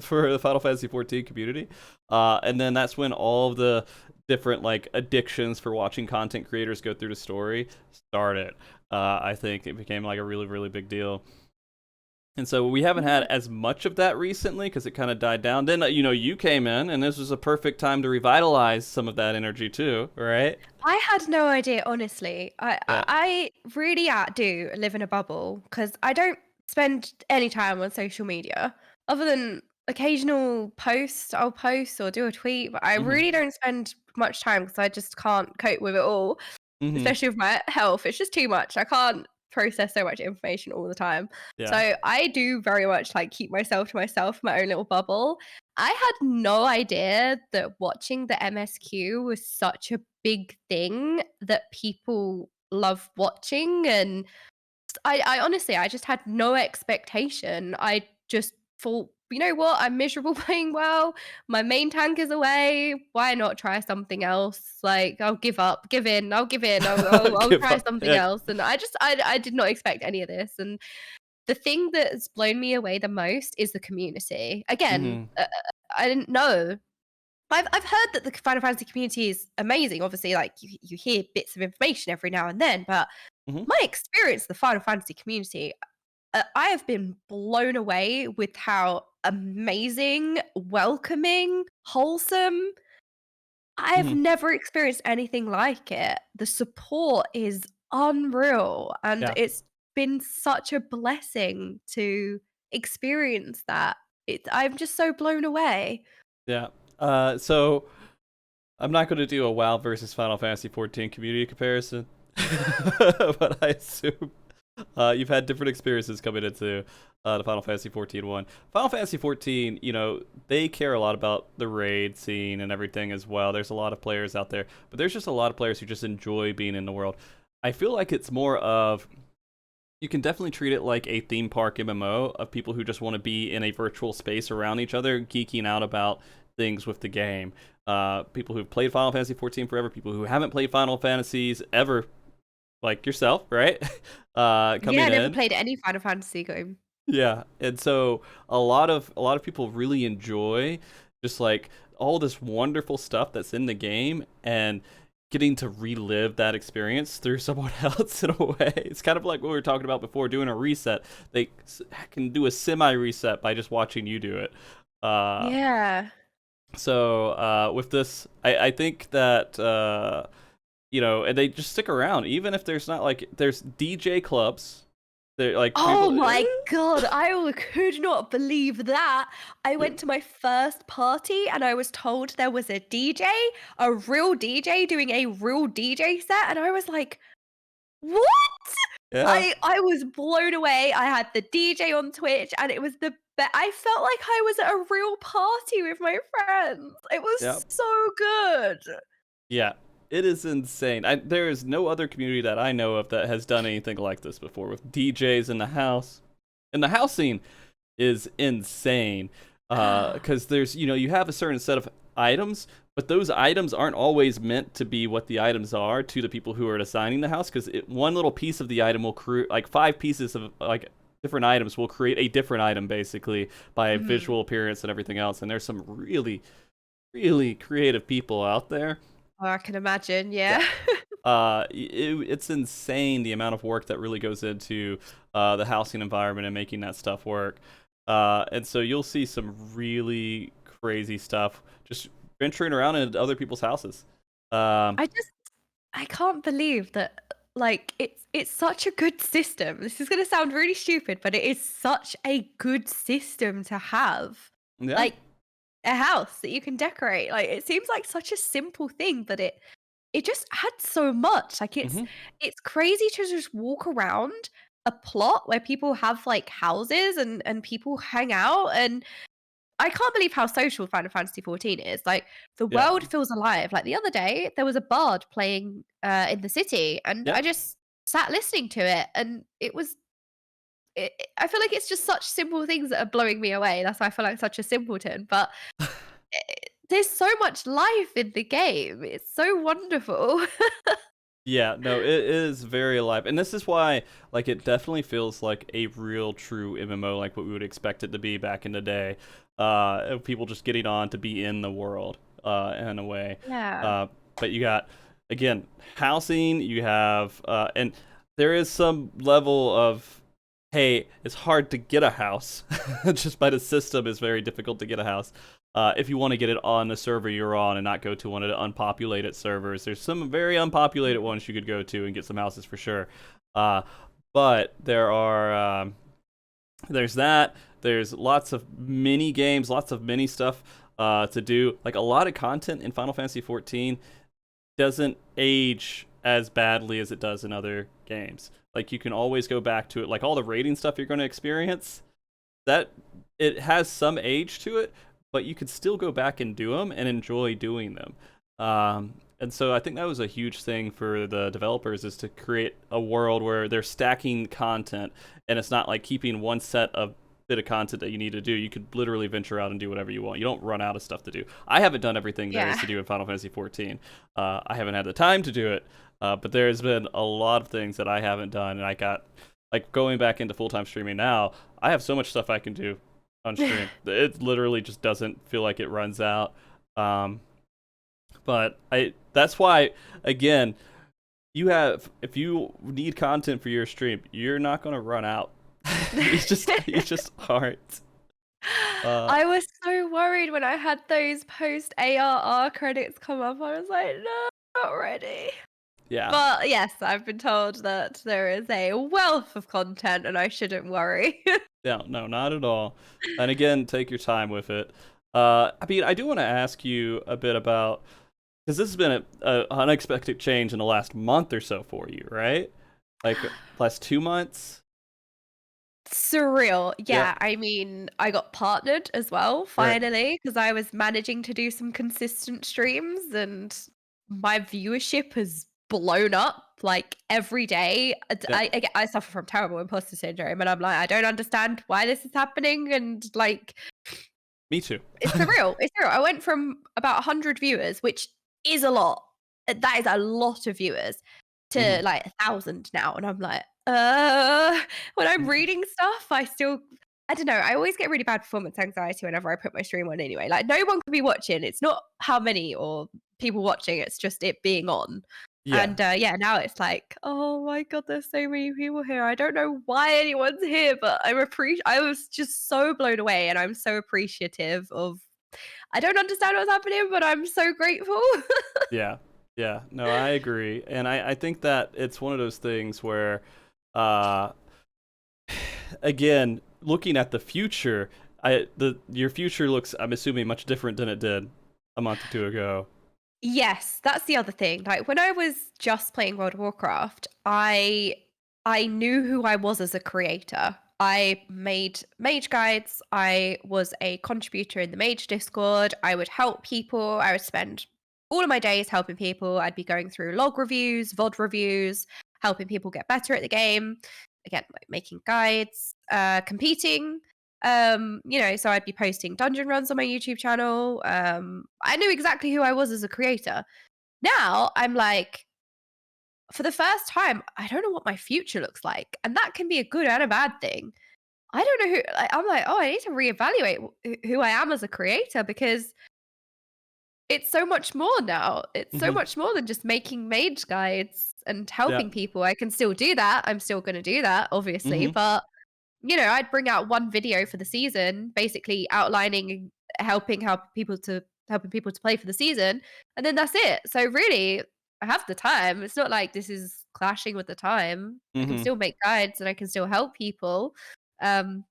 for the Final Fantasy 14 community. And then that's when all of the different like addictions for watching content creators go through the story started. I think it became like a really big deal. And so we haven't had as much of that recently because it kind of died down. Then, you came in, and this was a perfect time to revitalize some of that energy too, right? I had no idea, honestly. I really do live in a bubble because I don't spend any time on social media other than occasional posts. I'll post or do a tweet, but I really don't spend much time because I just can't cope with it all, especially with my health. It's just too much. I can't process so much information all the time. Yeah. So I do very much like keep myself to myself, my own little bubble. I had no idea that watching the MSQ was such a big thing that people love watching, and I honestly, I just had no expectation. I just thought, you know what, I'm miserable playing well. My main tank is away. Why not try something else? Like, I'll give up, give in, I'll give in, I'll try something else. And I did not expect any of this. And the thing that's blown me away the most is the community. Again, I didn't know. I've heard that the Final Fantasy community is amazing. Obviously, like you hear bits of information every now and then, but my experience, the Final Fantasy community, I have been blown away with how amazing, welcoming, wholesome. I have never experienced anything like it. The support is unreal, and it's been such a blessing to experience that. I'm just so blown away. Yeah. So I'm not going to do a WoW versus Final Fantasy 14 community comparison, but I assume you've had different experiences coming into the Final Fantasy 14 one. Final Fantasy 14, they care a lot about the raid scene and everything as well. There's a lot of players out there, but there's just a lot of players who just enjoy being in the world. I feel like it's more of, you can definitely treat it like a theme park MMO of people who just want to be in a virtual space around each other, geeking out about things with the game. People who've played Final Fantasy 14 forever, people who haven't played Final Fantasies ever, like yourself, right? I never played any Final Fantasy game. Yeah, and so a lot of people really enjoy just like all this wonderful stuff that's in the game and getting to relive that experience through someone else in a way. It's kind of like what we were talking about before, doing a reset. They can do a semi-reset by just watching you do it. Yeah. So with this, I think that and they just stick around even if there's not like there's DJ clubs. They're like, oh my god, I could not believe that. I went to my first party and I was told there was a DJ, a real DJ doing a real DJ set, and I was like, what? Yeah. I was blown away. I had the DJ on Twitch and it was the best. I felt like I was at a real party with my friends. It was so good. Yeah. It is insane. There is no other community that I know of that has done anything like this before with DJs in the house. And the house scene is insane. Because there's, you have a certain set of items, but those items aren't always meant to be what the items are to the people who are designing the house. Because one little piece of the item will create, like 5 pieces of like different items will create a different item basically by visual appearance and everything else. And there's some really, really creative people out there. Oh, I can imagine. Yeah. It's insane the amount of work that really goes into the housing environment and making that stuff work. And so you'll see some really crazy stuff just venturing around in other people's houses. I can't believe that. Like, it's such a good system. This is gonna sound really stupid, but it is such a good system to have. Yeah. Like a house that you can decorate. Like, it seems like such a simple thing, but it just adds so much. Like, it's crazy to just walk around a plot where people have like houses and people hang out, and I can't believe how social Final Fantasy XIV is. Like, the world feels alive. Like, the other day, there was a bard playing in the city, and I just sat listening to it, and it was. I feel like it's just such simple things that are blowing me away. That's why I feel like such a simpleton. But there's so much life in the game. It's so wonderful. Yeah, no, it is very alive. And this is why, like, it definitely feels like a real, true MMO, like what we would expect it to be back in the day. Of people just getting on to be in the world, in a way. Yeah. But you got, again, housing, you have, and there is some level of, hey, it's hard to get a house. Just by the system, it's very difficult to get a house. If you want to get it on the server you're on and not go to one of the unpopulated servers. There's some very unpopulated ones you could go to and get some houses for sure. But there are, there's that. There's lots of mini games, lots of mini stuff to do. Like, a lot of content in Final Fantasy XIV doesn't age as badly as it does in other games. Like, you can always go back to it. Like, all the raiding stuff you're going to experience, that it has some age to it, but you could still go back and do them and enjoy doing them. And so I think that was a huge thing for the developers, is to create a world where they're stacking content, and it's not like keeping one set of bit of content that you need to do. You could literally venture out and do whatever you want. You don't run out of stuff to do. I haven't done everything there is to do in Final Fantasy XIV. I haven't had the time to do it, but there's been a lot of things that I haven't done, and I got, like, going back into full-time streaming now, I have so much stuff I can do on stream. It literally just doesn't feel like it runs out. But that's why, again, if you need content for your stream, you're not going to run out. you just aren't. I was so worried when I had those post ARR credits come up. I was like, no, not ready. Yeah. But yes, I've been told that there is a wealth of content and I shouldn't worry. Yeah, no, not at all. And again, take your time with it. I mean, I do want to ask you a bit about, because this has been an unexpected change in the last month or so for you, right? Like, last 2 months? Surreal. Yeah, I mean, I got partnered as well, finally, because I was managing to do some consistent streams, and my viewership has blown up like every day. I suffer from terrible imposter syndrome, and I'm like, I don't understand why this is happening, and like, me too. It's surreal. It's surreal. I went from about 100 viewers, which is a lot. That is a lot of viewers, to like 1,000 now, and I'm like, when I'm reading stuff, I don't know. I always get really bad performance anxiety whenever I put my stream on anyway. Like, no one can be watching. It's not how many or people watching. It's just it being on. Yeah. And now it's like, oh my God, there's so many people here. I don't know why anyone's here, but I was just so blown away, and I'm so appreciative of, I don't understand what's happening, but I'm so grateful. Yeah. No, I agree. And I think that it's one of those things where, again, looking at the future, your future looks, I'm assuming, much different than it did a month or two ago. Yes, that's the other thing. Like, when I was just playing World of Warcraft, I knew who I was as a creator. I made Mage guides. I was a contributor in the Mage Discord. I would help people. I would spend all of my days helping people. I'd be going through log reviews, VOD reviews, helping people get better at the game. Again, like making guides, competing, You know, so I'd be posting dungeon runs on my YouTube channel. I knew exactly who I was as a creator. Now I'm like, for the first time, I don't know what my future looks like. And that can be a good and a bad thing. I don't know who, I'm like, oh, I need to reevaluate who I am as a creator, because it's so much more now. It's so Mhm. much more than just making mage guides and Yeah. helping people. I can still do that. I'm still going to do that, obviously. Mhm. But, you know, I'd bring out one video for the season, basically outlining and helping people to play for the season. And then that's it. So really, I have the time. It's not like this is clashing with the time. I can Mhm. still make guides and I can still help people. Um,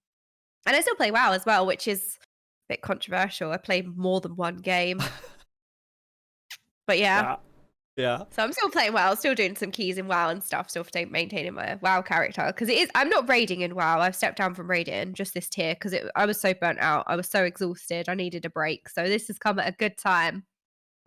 and I still play WoW as well, which is a bit controversial. I play more than one game. But yeah. Yeah. Yeah. So I'm still playing WoW, still doing some keys in WoW and stuff, still maintaining my WoW character, because it is. I'm not raiding in WoW. I've stepped down from raiding just this tier because I was so burnt out. I was so exhausted. I needed a break. So this has come at a good time.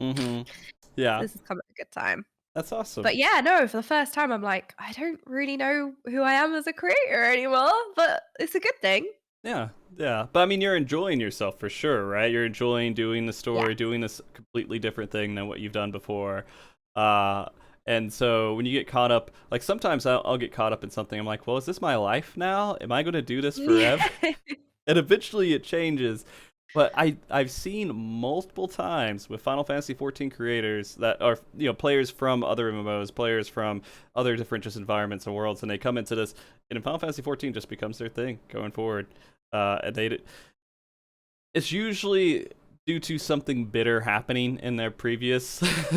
Mhm. Yeah. This has come at a good time. That's awesome. But yeah, no, for the first time, I'm like, I don't really know who I am as a creator anymore, but it's a good thing. Yeah, yeah. But I mean, you're enjoying yourself for sure, right? You're enjoying doing the story, doing this completely different thing than what you've done before. And so when you get caught up, like sometimes I'll get caught up in something. I'm like, well, is this my life now? Am I going to do this forever? And eventually it changes. But I've seen multiple times with Final Fantasy XIV creators that are, you know, players from other MMOs, players from other different just environments and worlds, and they come into this, and Final Fantasy XIV just becomes their thing going forward. And it's usually due to something bitter happening in their previous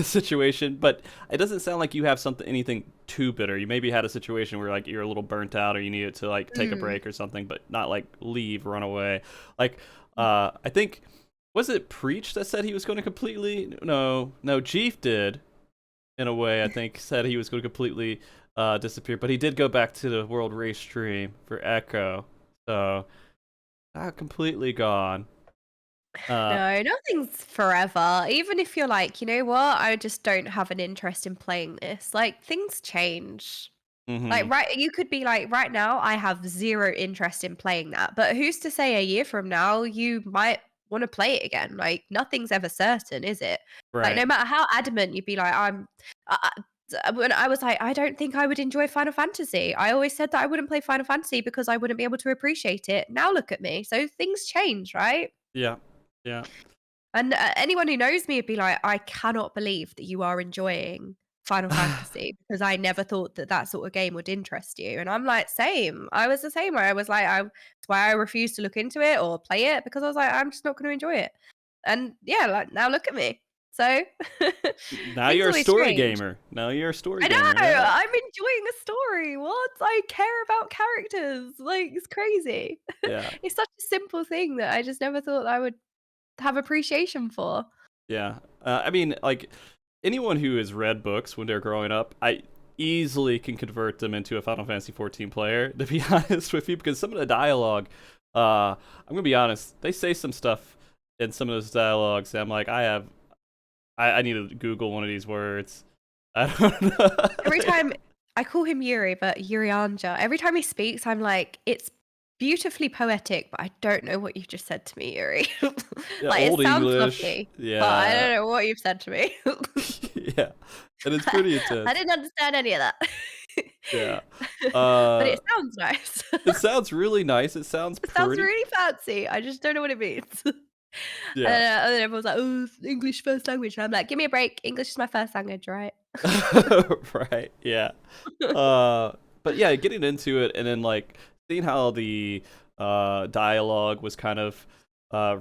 situation, but it doesn't sound like you have anything too bitter. You maybe had a situation where like you're a little burnt out or you needed to like take a break or something, but not like leave, run away. Like I think, was it Preach that said he was going to completely? No, Jeef did. In a way, I think said he was going to completely disappear, but he did go back to the World Race stream for Echo, so not completely gone. No, nothing's forever. Even if you're like, you know what, I just don't have an interest in playing this. Like, things change. Like, right, you could be like, right now, I have zero interest in playing that. But who's to say a year from now you might want to play it again? Like, nothing's ever certain, is it? Like, no Right. matter how adamant you'd be like, when I was like, I don't think I would enjoy Final Fantasy. I always said that I wouldn't play Final Fantasy because I wouldn't be able to appreciate it. Now look at me. So things change, right? Yeah. Yeah. And anyone who knows me would be like, I cannot believe that you are enjoying Final Fantasy, because I never thought that that sort of game would interest you. And I'm like, same. I was the same way. I was like, that's why I refused to look into it or play it, because I was like, I'm just not going to enjoy it. And yeah, like now look at me. So Now things you're a always story change. gamer. Now you're a story I know. gamer. Yeah. I'm enjoying a story. What? I care about characters. Like, it's crazy. Yeah. It's such a simple thing that I just never thought I would have appreciation for. Yeah. I mean, like, anyone who has read books when they're growing up, I easily can convert them into a Final Fantasy XIV player, to be honest with you, because some of the dialogue, I'm going to be honest, they say some stuff in some of those dialogues, and I'm like, I need to Google one of these words. I don't know. Every time I call him Yuri, but Yurianja, every time he speaks, I'm like, it's beautifully poetic, but I don't know what you've just said to me, Yuri. Yeah, Like, Old it sounds English. lovely, Yeah. but I don't know what you've said to me. Yeah. And it's pretty intense. I didn't understand any of that. Yeah. But it sounds nice. It sounds really nice. It sounds It sounds pretty. really fancy. I just don't know what it means. Yeah. And then everyone's like, oh, English first language. And I'm like, give me a break. English is my first language, right? Right. Yeah. But yeah, getting into it and then like seeing how the dialogue was kind of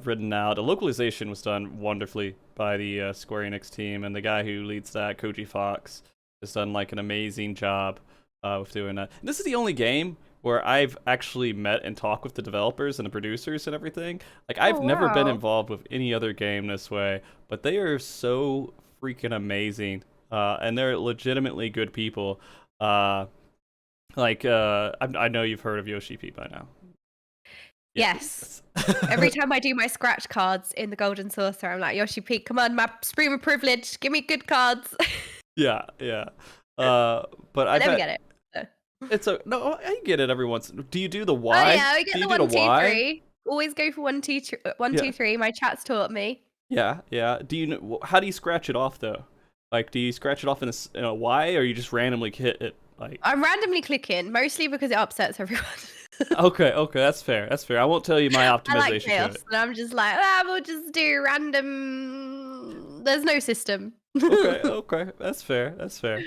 written out. The localization was done wonderfully by the Square Enix team, and the guy who leads that, Koji Fox, has done like an amazing job with doing that. And this is the only game where I've actually met and talked with the developers and the producers and everything. Like, I've never been wow. involved with any other game this way, but they are so freaking amazing, and they're legitimately good people. I know you've heard of Yoshi P by now. Yes. Every time I do my scratch cards in the Golden Saucer, I'm like, Yoshi P, come on, my stream of privilege, give me good cards. Yeah. But I never get it. So. No, I get it every once. Do you do the Oh Y? yeah, we Do get you the do 1, 2, Y? 3. always go for 1, 2, 1, Yeah. 2, 3. My chat's taught me. Yeah, yeah. Do you know how do you scratch it off though? Like, do you scratch it off in a Y, or you just randomly hit it? Like, I'm randomly clicking, mostly because it upsets everyone. okay, that's fair. That's fair. I won't tell you my I like optimization chaos, code. and I'm just like, we'll just do random. There's no system. Okay, that's fair. That's fair.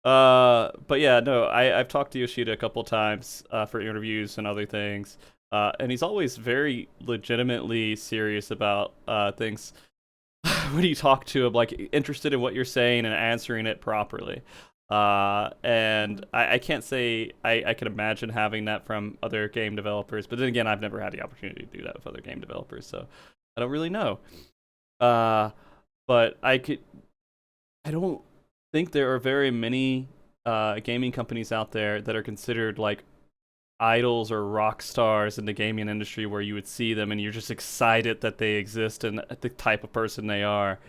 But yeah, no, I've talked to Yoshida a couple times for interviews and other things, and he's always very legitimately serious about things. When you talk to him, like interested in what you're saying and answering it properly. And I can't say I can imagine having that from other game developers, but then again, I've never had the opportunity to do that with other game developers, so I don't really know. But I don't think there are very many gaming companies out there that are considered like idols or rock stars in the gaming industry where you would see them and you're just excited that they exist and the type of person they are,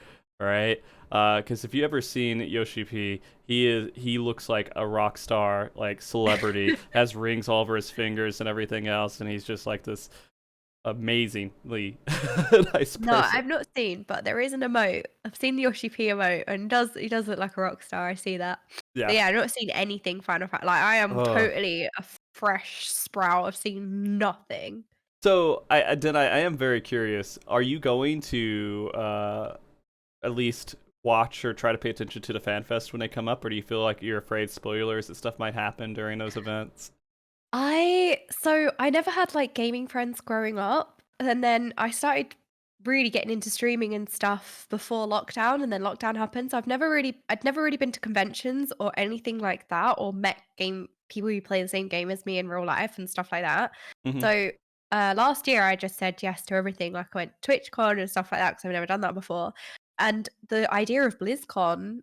right? Because if you ever seen Yoshi P, he looks like a rock star, like celebrity, has rings all over his fingers and everything else, and he's just like this amazingly nice person. No, I've not seen, but there is an emote. I've seen the Yoshi P emote, and he does look like a rock star. I see that. Yeah. But yeah, I've not seen anything Final Fantasy. Like, I am totally a fresh sprout. I've seen nothing. So I am very curious. Are you going to at least watch or try to pay attention to the fan fest when they come up, or do you feel like you're afraid spoilers that stuff might happen during those events? I never had like gaming friends growing up, and then I started really getting into streaming and stuff before lockdown, and then lockdown happened. So I'd never really been to conventions or anything like that, or met game people who play the same game as me in real life and stuff like that. Mm-hmm. So last year I just said yes to everything. Like, I went to TwitchCon and stuff like that because I've never done that before. And the idea of BlizzCon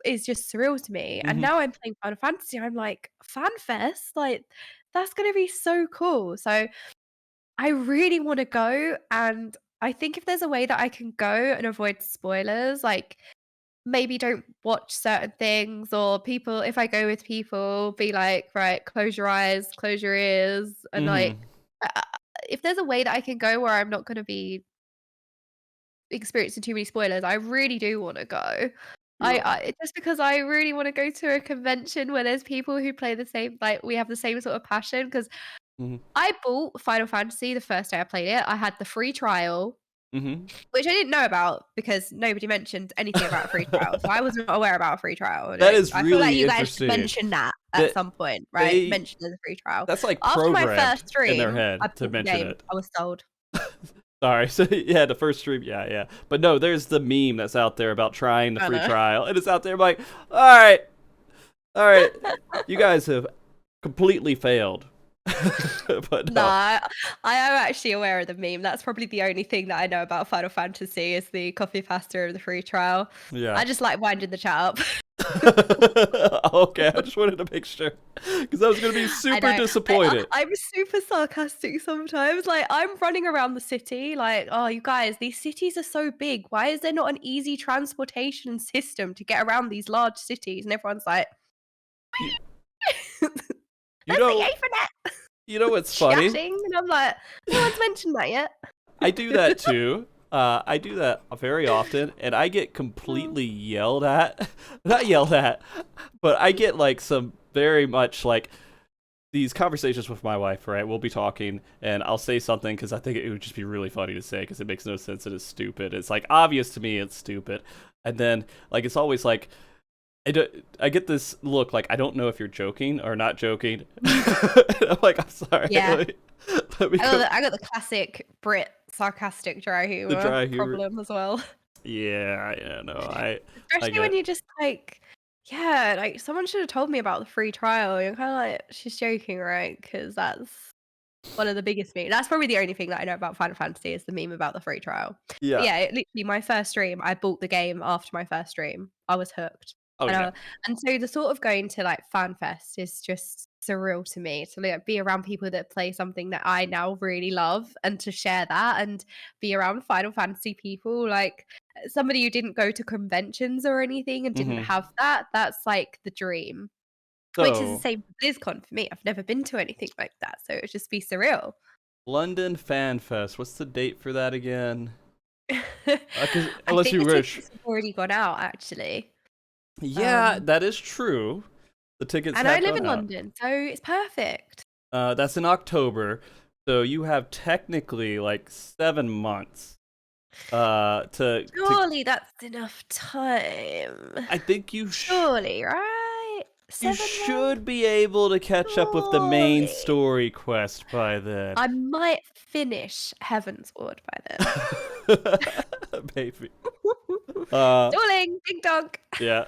is just surreal to me. And Mm-hmm. now I'm playing Final Fantasy. I'm like, FanFest, like that's gonna be so cool. So I really want to go, and I think if there's a way that I can go and avoid spoilers, like maybe don't watch certain things, or people, if I go with people, be like, right, close your eyes, close your ears, and like, if there's a way that I can go where I'm not going to be experiencing too many spoilers, I really do want to go. I just because I really want to go to a convention where there's people who play the same, like we have the same sort of passion. Because I bought Final Fantasy the first day I played it. I had the free trial, which I didn't know about because nobody mentioned anything about a free trial. So I was not aware about a free trial. That is I really feel like you guys interesting. should mention that at some point, right? Mention there's a free trial. That's like after my programmed first stream in their head I to mention it. I was sold. Sorry, so yeah, the first stream, yeah. But no, there's the meme that's out there about trying the free trial, and it's out there like, all right, you guys have completely failed. But no. Nah, I am actually aware of the meme. That's probably the only thing that I know about Final Fantasy is the copy pasta of the free trial. Yeah. I just like winding the chat up. Okay, I just wanted to make sure because I was going to be super disappointed. I'm super sarcastic sometimes. Like, I'm running around the city like, oh, you guys, these cities are so big. Why is there not an easy transportation system to get around these large cities? And everyone's like, you know what's funny? And I'm like, no one's mentioned that yet. I do that too. I do that very often, and I get completely yelled at. Not yelled at, but I get like some very much like these conversations with my wife, right? We'll be talking, and I'll say something because I think it would just be really funny to say because it makes no sense and it's stupid. It's like obvious to me it's stupid. And then like it's always like, I get this look like I don't know if you're joking or not joking. I'm like, I'm sorry. Yeah. I got the classic Brit sarcastic dry humor problem as well. Yeah, no, especially when you just like, yeah, like someone should have told me about the free trial. You're kind of like, she's joking, right? Because that's one of the biggest memes. That's probably the only thing that I know about Final Fantasy is the meme about the free trial. Yeah, but yeah, literally my first stream, I bought the game after my first stream. I was hooked. And so the sort of going to like FanFest is just surreal to me, to like be around people that play something that I now really love and to share that and be around Final Fantasy people, like somebody who didn't go to conventions or anything and didn't have that's like the dream. Which is the same for BlizzCon for me. I've never been to anything like that, so it would just be surreal. London Fan Fest. What's the date for that again? I Unless think you the wish. tickets have already gone out, actually. Yeah, that is true. The tickets And have I live gone in out. London, so it's perfect. That's in October, so you have technically like 7 months. To Surely that's enough time. I think you Surely, right? you 7 months? should be able to catch up with the main Surely. story quest by then. I might finish Heaven's Ward by then. Maybe. Stalling! Ding dong! Yeah.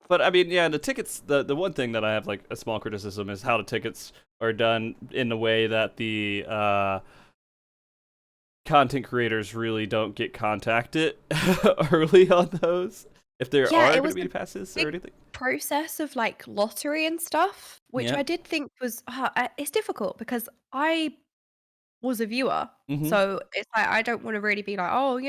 But I mean, yeah, the tickets. The one thing that I have like a small criticism is how the tickets are done in the way that the content creators really don't get contacted early on those. If there Yeah, are it going was to be a passes or big anything. process of like lottery and stuff, which Yeah. I did think was it's difficult because I was a viewer, Mm-hmm. so it's like I don't want to really be like, oh,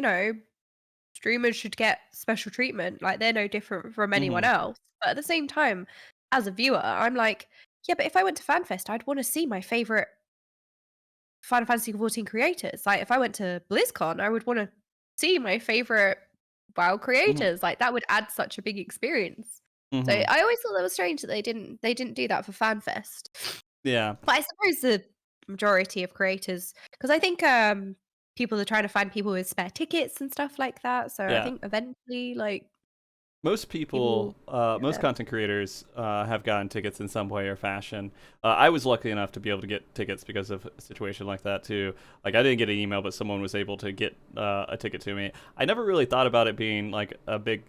streamers should get special treatment, like they're no different from anyone Mm-hmm. else. But at the same time, as a viewer, I'm like, yeah, but if I went to FanFest, I'd want to see my favorite Final Fantasy XIV creators. Like if I went to BlizzCon, I would want to see my favorite WoW Mm-hmm. creators. Like that would add such a big experience. So Mm-hmm. I always thought that was strange that they didn't do that for FanFest. Yeah. But I suppose the majority of creators, because I think people are trying to find people with spare tickets and stuff like that. So I Yeah. think eventually, like Most people, most yeah. content creators have gotten tickets in some way or fashion. I was lucky enough to be able to get tickets because of a situation like that too. Like I didn't get an email, but someone was able to get a ticket to me. I never really thought about it being like a big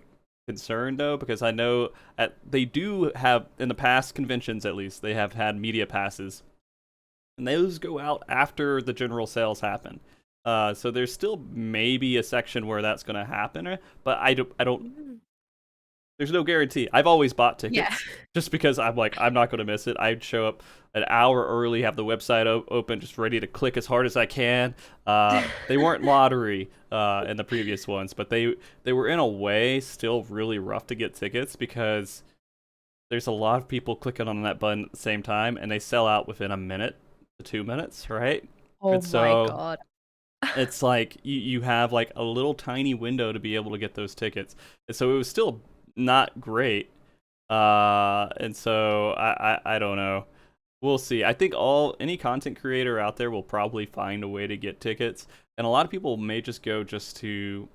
concern though, because I know they do have in the past conventions at least they have had media passes, and those go out after the general sales happen. So there's still maybe a section where that's going to happen, but I don't. There's no guarantee. I've always bought tickets Yeah. just because I'm like, I'm not going to miss it. I'd show up an hour early, have the website open, just ready to click as hard as I can. They weren't lottery in the previous ones, but they were in a way still really rough to get tickets because there's a lot of people clicking on that button at the same time, and they sell out within a minute to 2 minutes, right? Oh And my so god. it's like you have like a little tiny window to be able to get those tickets. And so it was still not great. And so I don't know. We'll see. I think any content creator out there will probably find a way to get tickets. And a lot of people may just go just to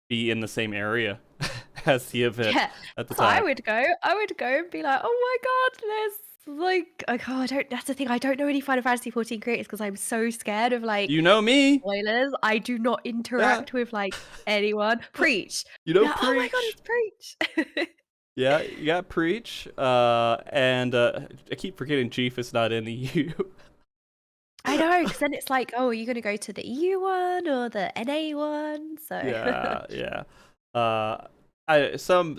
be in the same area as the event at the So time. I would go and be like, oh my god, there's like, I don't. That's the thing. I don't know any Final Fantasy 14 creators because I'm so scared of like You know me. spoilers. I do not interact with like anyone. Preach. You know, Like, oh my god, Preach. it's Preach. Yeah, you got Preach. And I keep forgetting Chief is not in the EU. I know, because then it's like, oh, are you gonna go to the EU one or the NA one? So Yeah. Some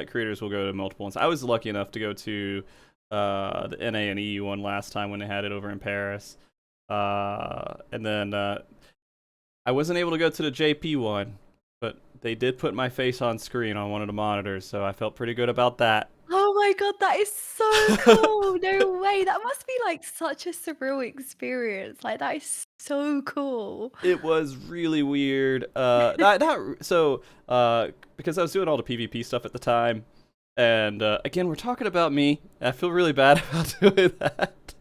creators will go to multiple ones. I was lucky enough to go to the NA and EU one last time when they had it over in Paris. And then I wasn't able to go to the JP one, but they did put my face on screen on one of the monitors, so I felt pretty good about that. Oh my god, that is so cool. No way. That must be like such a surreal experience. Like that is so cool. It was really weird. Because I was doing all the PvP stuff at the time, and again, we're talking about me. I feel really bad about doing that.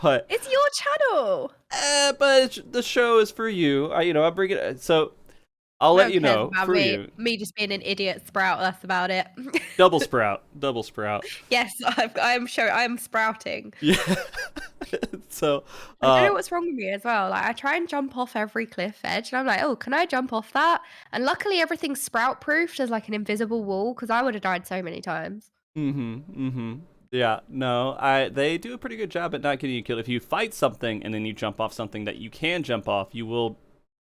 But It's your channel. the show is for you. I bring it. So I'll let you know for you. Me just being an idiot sprout. That's about it. Double sprout. Yes, I'm sprouting. Yeah. So I don't know what's wrong with me as well. Like I try and jump off every cliff edge, and I'm like, oh, can I jump off that? And luckily, everything's sprout proof. There's like an invisible wall because I would have died so many times. Yeah, no, they do a pretty good job at not getting you killed. If you fight something and then you jump off something that you can jump off, you will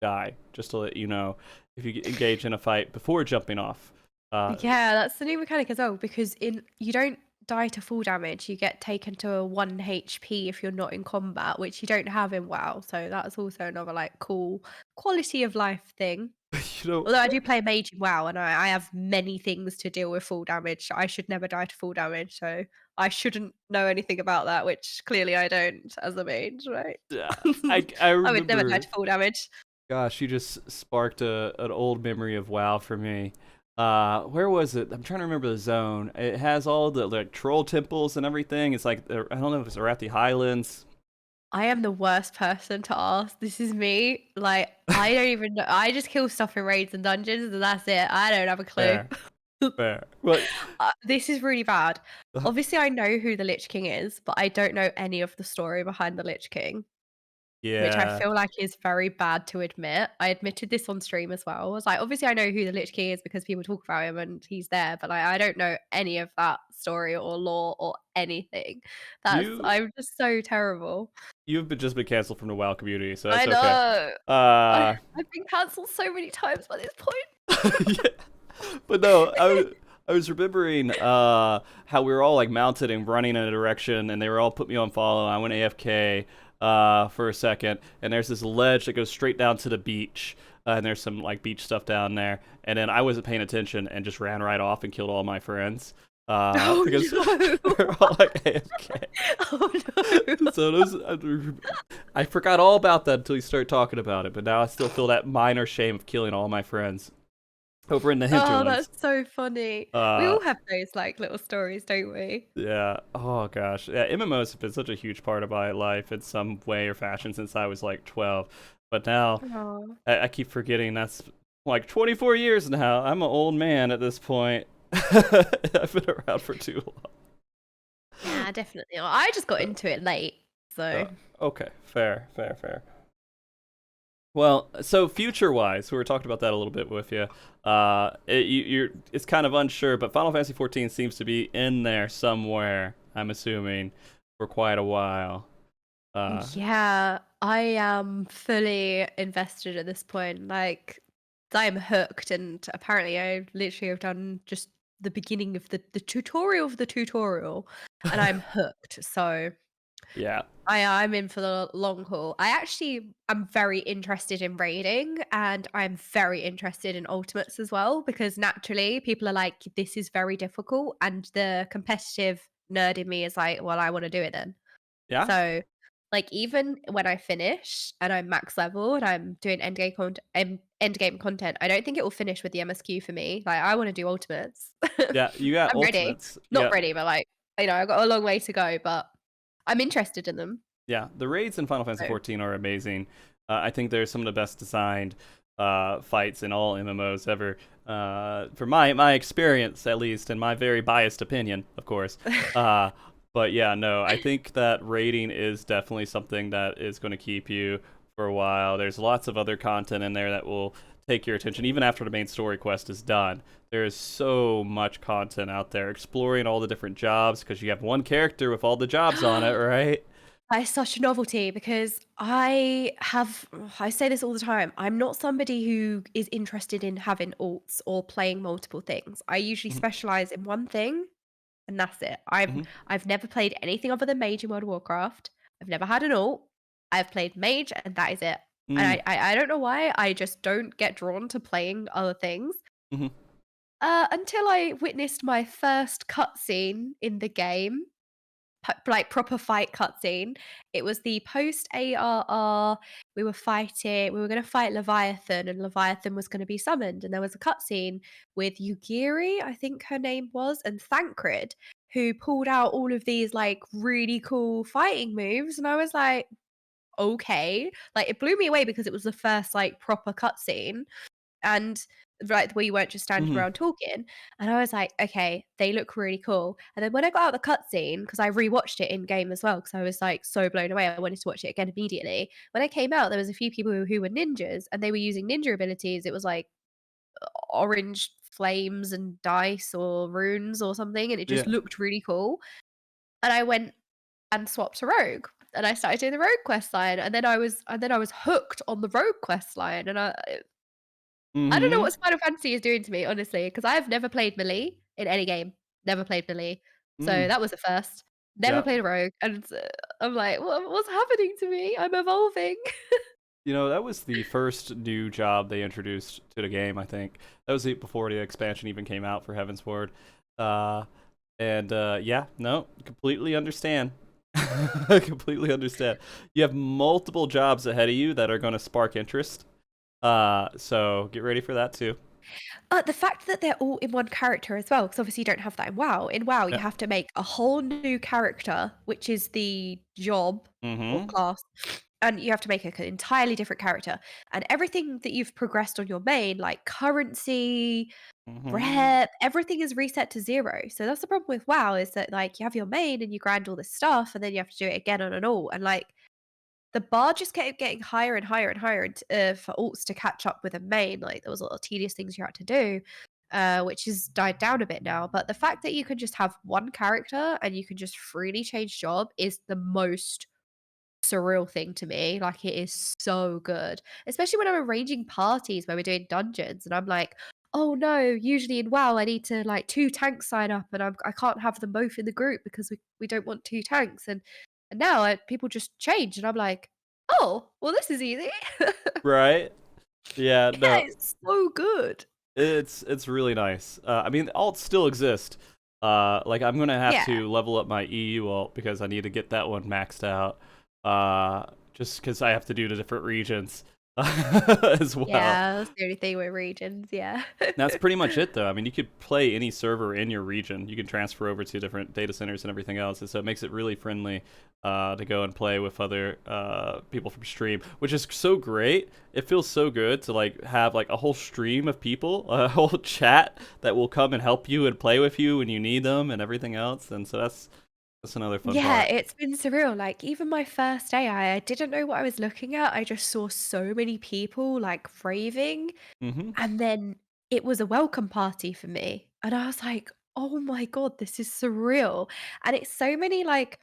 die. Just to let you know, if you engage in a fight before jumping off. Yeah, that's the new mechanic as well. Because you don't die to full damage. You get taken to a 1 HP if you're not in combat, which you don't have in WoW. So that's also another like cool quality of life thing. You know, Although I do play Mage in WoW, and I have many things to deal with full damage. I should never die to full damage, so I shouldn't know anything about that, which clearly I don't as a mage, right? yeah, I I would never die remember. to full damage. Gosh, you just sparked an old memory of WoW for me. Where was it? I'm trying to remember the zone. It has all the like troll temples and everything. It's like I don't know if it's Arathi Highlands. I am the worst person to ask. This is me. Like, I don't even know. I just kill stuff in raids and dungeons, and that's it. I don't have a clue. Fair, fair. Well, This is really bad. Obviously, I know who the Lich King is, but I don't know any of the story behind the Lich King. Which I yeah. feel like is very bad to admit. I admitted this on stream as well. I was like, obviously, I know who the Lich King is because people talk about him and he's there, but I don't know any of that story or lore or anything. You I'm just so terrible. you've just been canceled from the WoW community, so I that's okay. know. Uh, I've been cancelled so many times by this point. yeah. But no, I was remembering how we were all like mounted and running in a direction, and they were all put me on follow. I went AFK for a second, and there's this ledge that goes straight down to the beach, and there's some like beach stuff down there. And then I wasn't paying attention and just ran right off and killed all my friends. Oh Because no! we're all like AFK. Oh no! So those, I forgot all about that until you start talking about it, but now I still feel that minor shame of killing all my friends over in the Oh, hinterlands. that's so funny. We all have those like little stories, don't we? Yeah. Oh gosh. Yeah. MMOs have been such a huge part of my life in some way or fashion since I was like 12. But now Oh. I keep forgetting that's like 24 years now. I'm an old man at this point. I've been around for too long. Yeah, definitely. I just got into it late, so. Okay. Fair. Well, so future-wise, we were talking about that a little bit with you. It's kind of unsure, but Final Fantasy XIV seems to be in there somewhere. I'm assuming for quite a while. Yeah, I am fully invested at this point. Like, I am hooked, and apparently, I literally have done just the beginning of the tutorial of the tutorial, and I'm hooked. So. Yeah. I'm in for the long haul. I'm very interested in raiding, and I'm very interested in ultimates as well, because naturally people are like, this is very difficult, and the competitive nerd in me is like, well, I want to do it then. Yeah. So like, even when I finish and I'm max level and I'm doing end game content, I don't think it will finish with the MSQ for me. Like, I want to do ultimates. Yeah. You got I'm ready. ultimates. Not Yeah. ready, but like, I've got a long way to go, but I'm interested in them. Yeah, the raids in Final Fantasy XIV are amazing. I think they're some of the best designed fights in all MMOs ever. For my experience, at least, and my very biased opinion, of course. But yeah, no, I think that raiding is definitely something that is going to keep you for a while. There's lots of other content in there that will take your attention, even after the main story quest is done. There is so much content out there, exploring all the different jobs, because you have one character with all the jobs on it, right? That is such a novelty, because I say this all the time. I'm not somebody who is interested in having alts or playing multiple things. I usually Mhm. specialize in one thing, and that's it. Mhm. I've never played anything other than Mage in World of Warcraft. I've never had an alt. I've played Mage, and that is it. And Mm. I don't know why. I just don't get drawn to playing other things. Mhm. Until I witnessed my first cutscene in the game. Like, proper fight cutscene. It was the post ARR. We were going to fight Leviathan, and Leviathan was going to be summoned. And there was a cutscene with Yugiri, I think her name was, and Thancred, who pulled out all of these like really cool fighting moves. And I was like, okay. Like, it blew me away because it was the first like proper cutscene. And right, where you weren't just standing Mhm. around talking. And I was like, okay, they look really cool. And then when I got out the cutscene, because I rewatched it in game as well, because I was like so blown away, I wanted to watch it again immediately. When I came out, there was a few people who were ninjas, and they were using ninja abilities. It was like orange flames and dice or runes or something, and it just Yeah. looked really cool. And I went and swapped to rogue, and I started doing the rogue quest line, and then I was hooked on the rogue quest line, and I don't know Mhm. what Final Fantasy is doing to me, honestly, because I have never played melee in any game. Never played melee. So Mm. that was the first. Never Yeah. played a rogue. And I'm like, what's happening to me? I'm evolving. You know, that was the first new job they introduced to the game, I think. That was before the expansion even came out for Heavensward. Uh, yeah, no, completely understand. Completely understand. You have multiple jobs ahead of you that are going to spark interest. So get ready for that too. The fact that they're all in one character as well, because obviously you don't have that in WoW. In WoW, you Yeah. have to make a whole new character, which is the job or Mm-hmm. class, and you have to make an entirely different character. And everything that you've progressed on your main, like currency, Mm-hmm. rep, everything is reset to 0. So that's the problem with WoW, is that like you have your main and you grind all this stuff, and then you have to do it again on an alt, and like the bar just kept getting higher and higher and higher for alts to catch up with a main. Like there was a lot of tedious things you had to do, which has died down a bit now. But the fact that you can just have one character and you can just freely change job is the most surreal thing to me. Like it is so good, especially when I'm arranging parties where we're doing dungeons, and I'm like, oh no, usually in WoW I need to like 2 tanks sign up, and I can't have them both in the group because we don't want 2 tanks, and now people just change, and I'm like, oh well, this is easy. Right? Yeah, Yeah, no, it's so good. it's really nice. I mean, alts still exist. Like I'm gonna have Yeah. to level up my EU alt because I need to get that one maxed out. Just because I have to do the different regions as well. Yeah, that's the only thing with regions, yeah. That's pretty much it, though. I mean, you could play any server in your region. You can transfer over to different data centers and everything else, and so it makes it really friendly to go and play with other people from stream, which is so great. It feels so good to like have like a whole stream of people, a whole chat that will come and help you and play with you when you need them and everything else. And so that's another fun Yeah, part. it's been surreal. Like, even my first day, I didn't know what I was looking at. I just saw so many people like raving, Mm-hmm. and then it was a welcome party for me. And I was like, oh my God, this is surreal. And it's so many like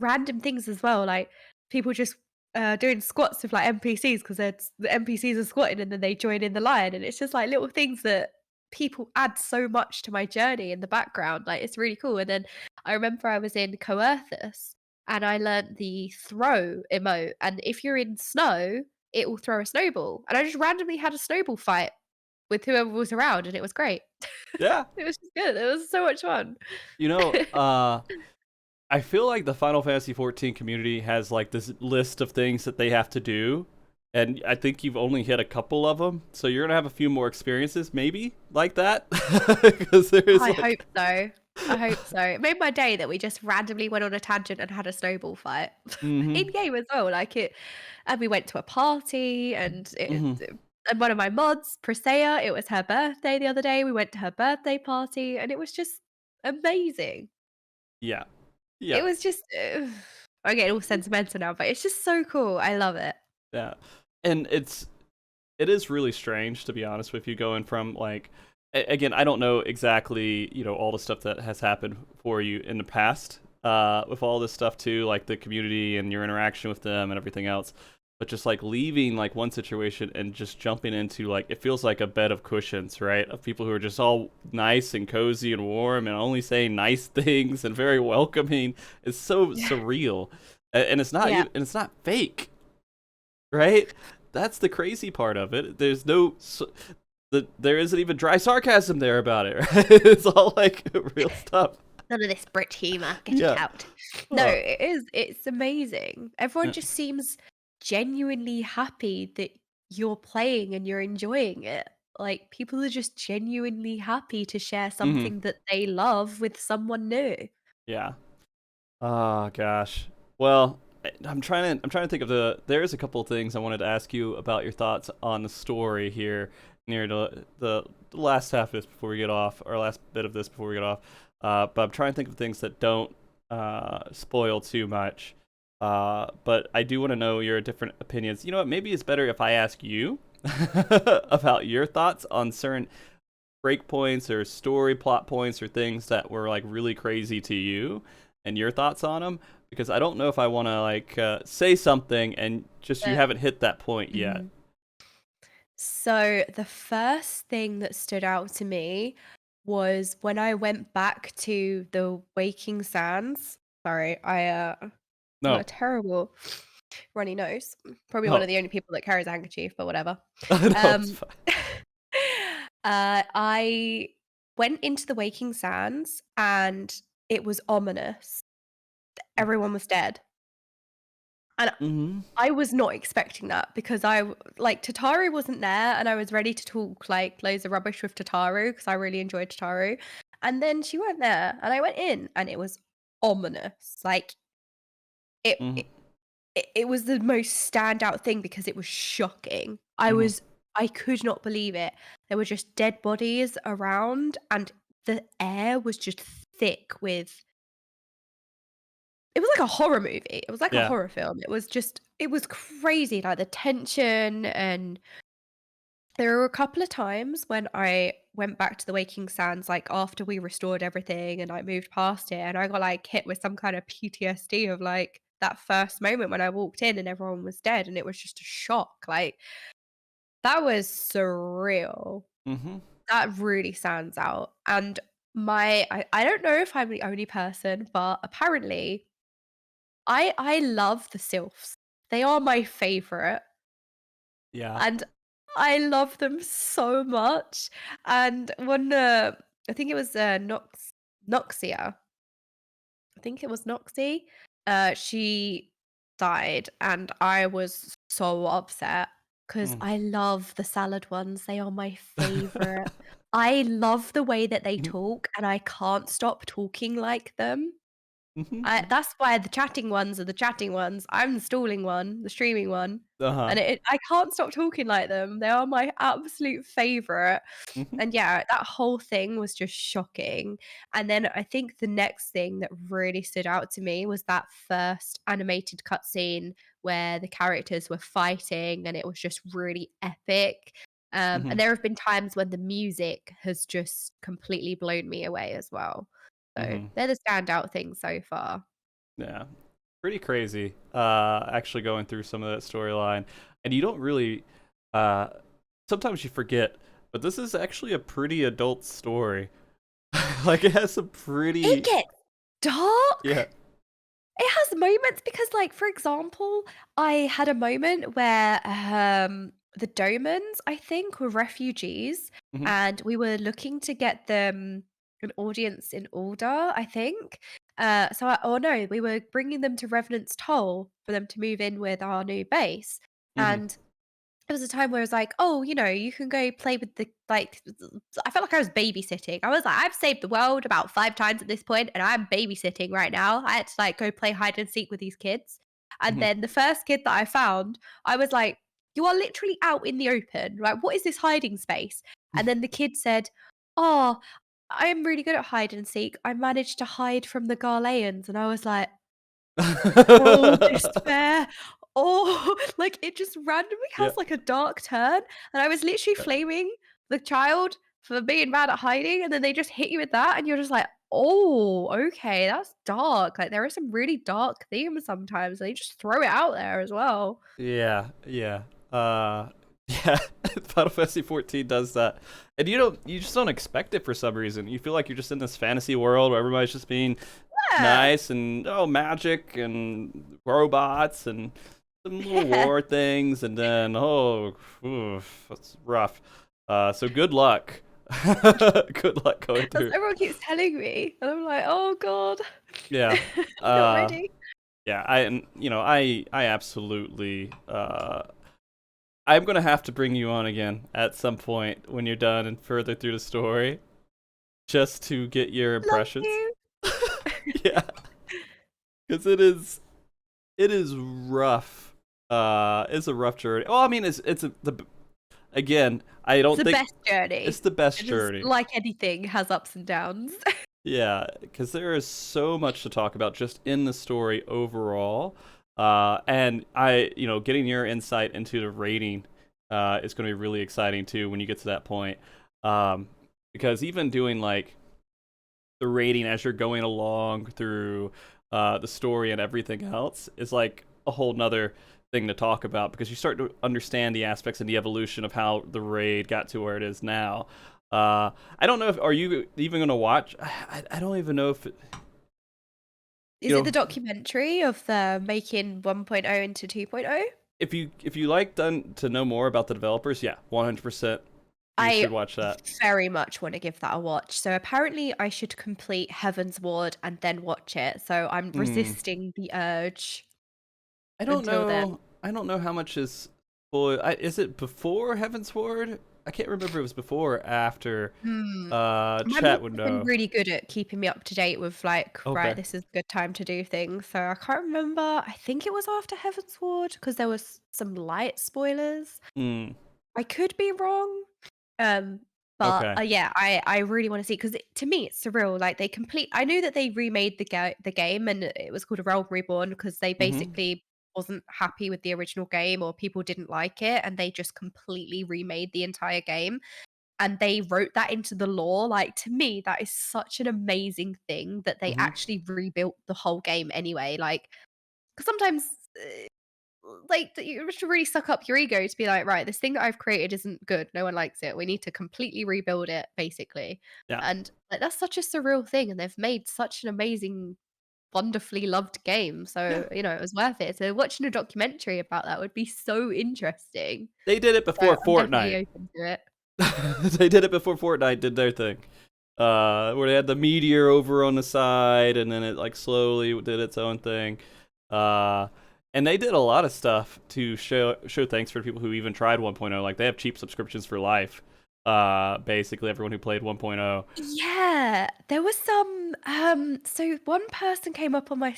random things as well, like people just doing squats with like NPCs because the NPCs are squatting and then they join in the line, and it's just like little things that people add so much to my journey in the background. Like it's really cool. And then I remember I was in Coerthus and I learned the throw emote, and if you're in snow, it will throw a snowball. And I just randomly had a snowball fight with whoever was around, and it was great. Yeah. It was just good. It was so much fun. You know, I feel like the Final Fantasy 14 community has like this list of things that they have to do, and I think you've only hit a couple of them. So you're gonna have a few more experiences, maybe like that, because there is I like, hope so. I hope so. It made my day that we just randomly went on a tangent and had a snowball fight mm-hmm, in game as well. Like it, and we went to a party, mm-hmm. and one of my mods, Presea, it was her birthday the other day. We went to her birthday party, and it was just amazing. Yeah, yeah, It was just, I get all sentimental now, but it's just so cool. I love it. yeah, and it is really strange, to be honest with you, going from like again, I don't know exactly, you know, all the stuff that has happened for you in the past with all this stuff too, like the community and your interaction with them and everything else. But just like leaving like one situation and just jumping into like, it feels like a bed of cushions, right? Of people who are just all nice and cozy and warm and only saying nice things and very welcoming. It's so Yeah. surreal, and it's not Yeah. even, and it's not fake, right? That's the crazy part of it. There's no there isn't even dry sarcasm there about it, right? It's all like real stuff. None of this Brit humor. Get Yeah. it out. No, Uh, it is. It's amazing. Everyone yeah. just seems genuinely happy that you're playing and you're enjoying it. Like people are just genuinely happy to share Hmm. something that they love with someone new. Yeah. Oh gosh. Well, I'm trying to think of there's a couple of things I wanted to ask you about your thoughts on the story here near the last half of this before we get off, or last bit of this before we get off. But I'm trying to think of things that don't spoil too much. But I do want to know your different opinions. You know what? Maybe it's better if I ask you about your thoughts on certain breakpoints or story plot points or things that were like really crazy to you and your thoughts on them, because I don't know if I want to like say something and just you But haven't hit that point yet. Mhm. So the first thing that stood out to me was when I went back to the Waking Sands. Sorry, I got No. a terrible Runny nose. Probably one Oh, of the only people that carries a handkerchief, but whatever. no, it's Um, fine. I went into the Waking Sands and it was ominous. Everyone was dead. And Mm-hmm. I was not expecting that because like Tataru wasn't there and I was ready to talk like loads of rubbish with Tataru because I really enjoyed Tataru. And then she weren't there and I went in and it was ominous. Like it Mm-hmm. it was the most standout thing because it was shocking. Mm-hmm. I could not believe it. There were just dead bodies around and the air was just thick with it was like a horror movie. It was like a Yeah. horror film. It was crazy, like the tension and there were a couple of times when I went back to the Waking Sands, like after we restored everything and I moved past it, and I got like hit with some kind of PTSD of like that first moment when I walked in and everyone was dead, and it was just a shock. Like that was surreal. Mm-hmm. That really stands out. And I don't know if I'm the only person, but apparently I love the sylphs. They are my favorite. Yeah. And I love them so much. And when I think it was Noxia. I think it was Noxie. She died, and I was so upset because Mm. I love the salad ones. They are my favorite. I love the way that they Mhm. talk, and I can't stop talking like them. Mhm. That's why the chatting ones are the chatting ones. I'm the stalling one, the streaming one, Uh-huh. and I can't stop talking like them. They are my absolute favorite. Mhm. And yeah, that whole thing was just shocking. And then I think the next thing that really stood out to me was that first animated cutscene where the characters were fighting and it was just really epic. And Mhm. there have been times when the music has just completely blown me away as well. So Mhm. they're the standout things so far. Yeah. Pretty crazy. Actually going through some of that storyline. And you don't really uh sometimes you forget, but this is actually a pretty adult story. Like it has some It pretty gets yeah. dark. It has moments because, like, for example, I had a moment where the Domans, I think, were refugees, Mhm. and we were looking to get them an audience in order, I think. Oh no, we were bringing them to Revenant's Toll for them to move in with our new base, Mhm. and it was a time where it was like, "Oh, you know, you can go play with the like." I felt like I was babysitting. I was like, "I've saved the world about 5 times at this point, and I'm babysitting right now." I had to like go play hide and seek with these kids, and Mhm. then the first kid that I found, I was like, "You are literally out in the open. Like, what is this hiding space?" And then the kid said, "Oh, I am really good at hide and seek. I managed to hide from the Garleans," and I was like, oh, despair. Oh, like, it just randomly Yeah. has, like, a dark turn, and I was literally Yeah. flaming the child for being bad at hiding, and then they just hit you with that, and you're just like, "Oh, okay, that's dark." Like, there are some really dark themes sometimes, and they just throw it out there as well. Yeah. Yeah. Yeah. Final Fantasy 14 does that. And you just don't expect it for some reason. You feel like you're just in this fantasy world where everybody's just being Yeah. nice and magic and robots and some little Yeah. war things, and then oof, that's rough. So good luck. Good luck going That's through. everyone keeps telling me, and I'm like, "Oh god." Yeah. I'm not Uh ready. yeah, I absolutely I'm gonna have to bring you on again at some point when you're done and further through the story, just to get your Love impressions. you. Yeah, because it is rough. It's a rough journey. Well, I mean, again. I It's don't the think best journey. it's the best It is journey. like anything, has ups and downs. Yeah, because there is so much to talk about just in the story overall. And getting your insight into the rating is going to be really exciting too when you get to that point. Because even doing like the rating as you're going along through the story and everything else is like a whole nother thing to talk about because you start to understand the aspects and the evolution of how the raid got to where it is now. I don't know if are you even going to watch? I don't even know if Is it the documentary of the making 1.0 into 2.0? If you like to know more about the developers, yeah, 100%. You should watch that. I very much want to give that a watch. So apparently I should complete Heaven's Ward and then watch it. So I'm resisting the urge. I don't until know. Then. I don't know how much is. Is it before Heaven's Ward? I can't remember if it was before or after. Chat would know. Been really good at keeping me up to date with like, right, this is a good time to do things. So I can't remember. I think it was after Heaven's Ward because there was some light spoilers. I could be wrong. But yeah, I really want to see, because to me it's surreal. Like I knew that they remade the game and it was called A Realm Reborn because they basically wasn't happy with the original game, or people didn't like it, and they just completely remade the entire game. And they wrote that into the lore. Like, to me, that is such an amazing thing that they actually rebuilt the whole game anyway. Like, because sometimes like you have to really suck up your ego to be like, right, this thing that I've created isn't good, no one likes it, we need to completely rebuild it, basically. And like, that's such a surreal thing, and they've made such an amazing, wonderfully loved game. So you know, it was worth it. So watching a documentary about that would be so interesting. They did it before Fortnite. I'm definitely open to it. They did it before Fortnite did their thing, where they had the meteor over on the side, and then it like slowly did its own thing. And they did a lot of stuff to show thanks for people who even tried 1.0. Like, they have cheap subscriptions for life. Basically, everyone who played 1.0. Yeah, there was some. So one person came up on my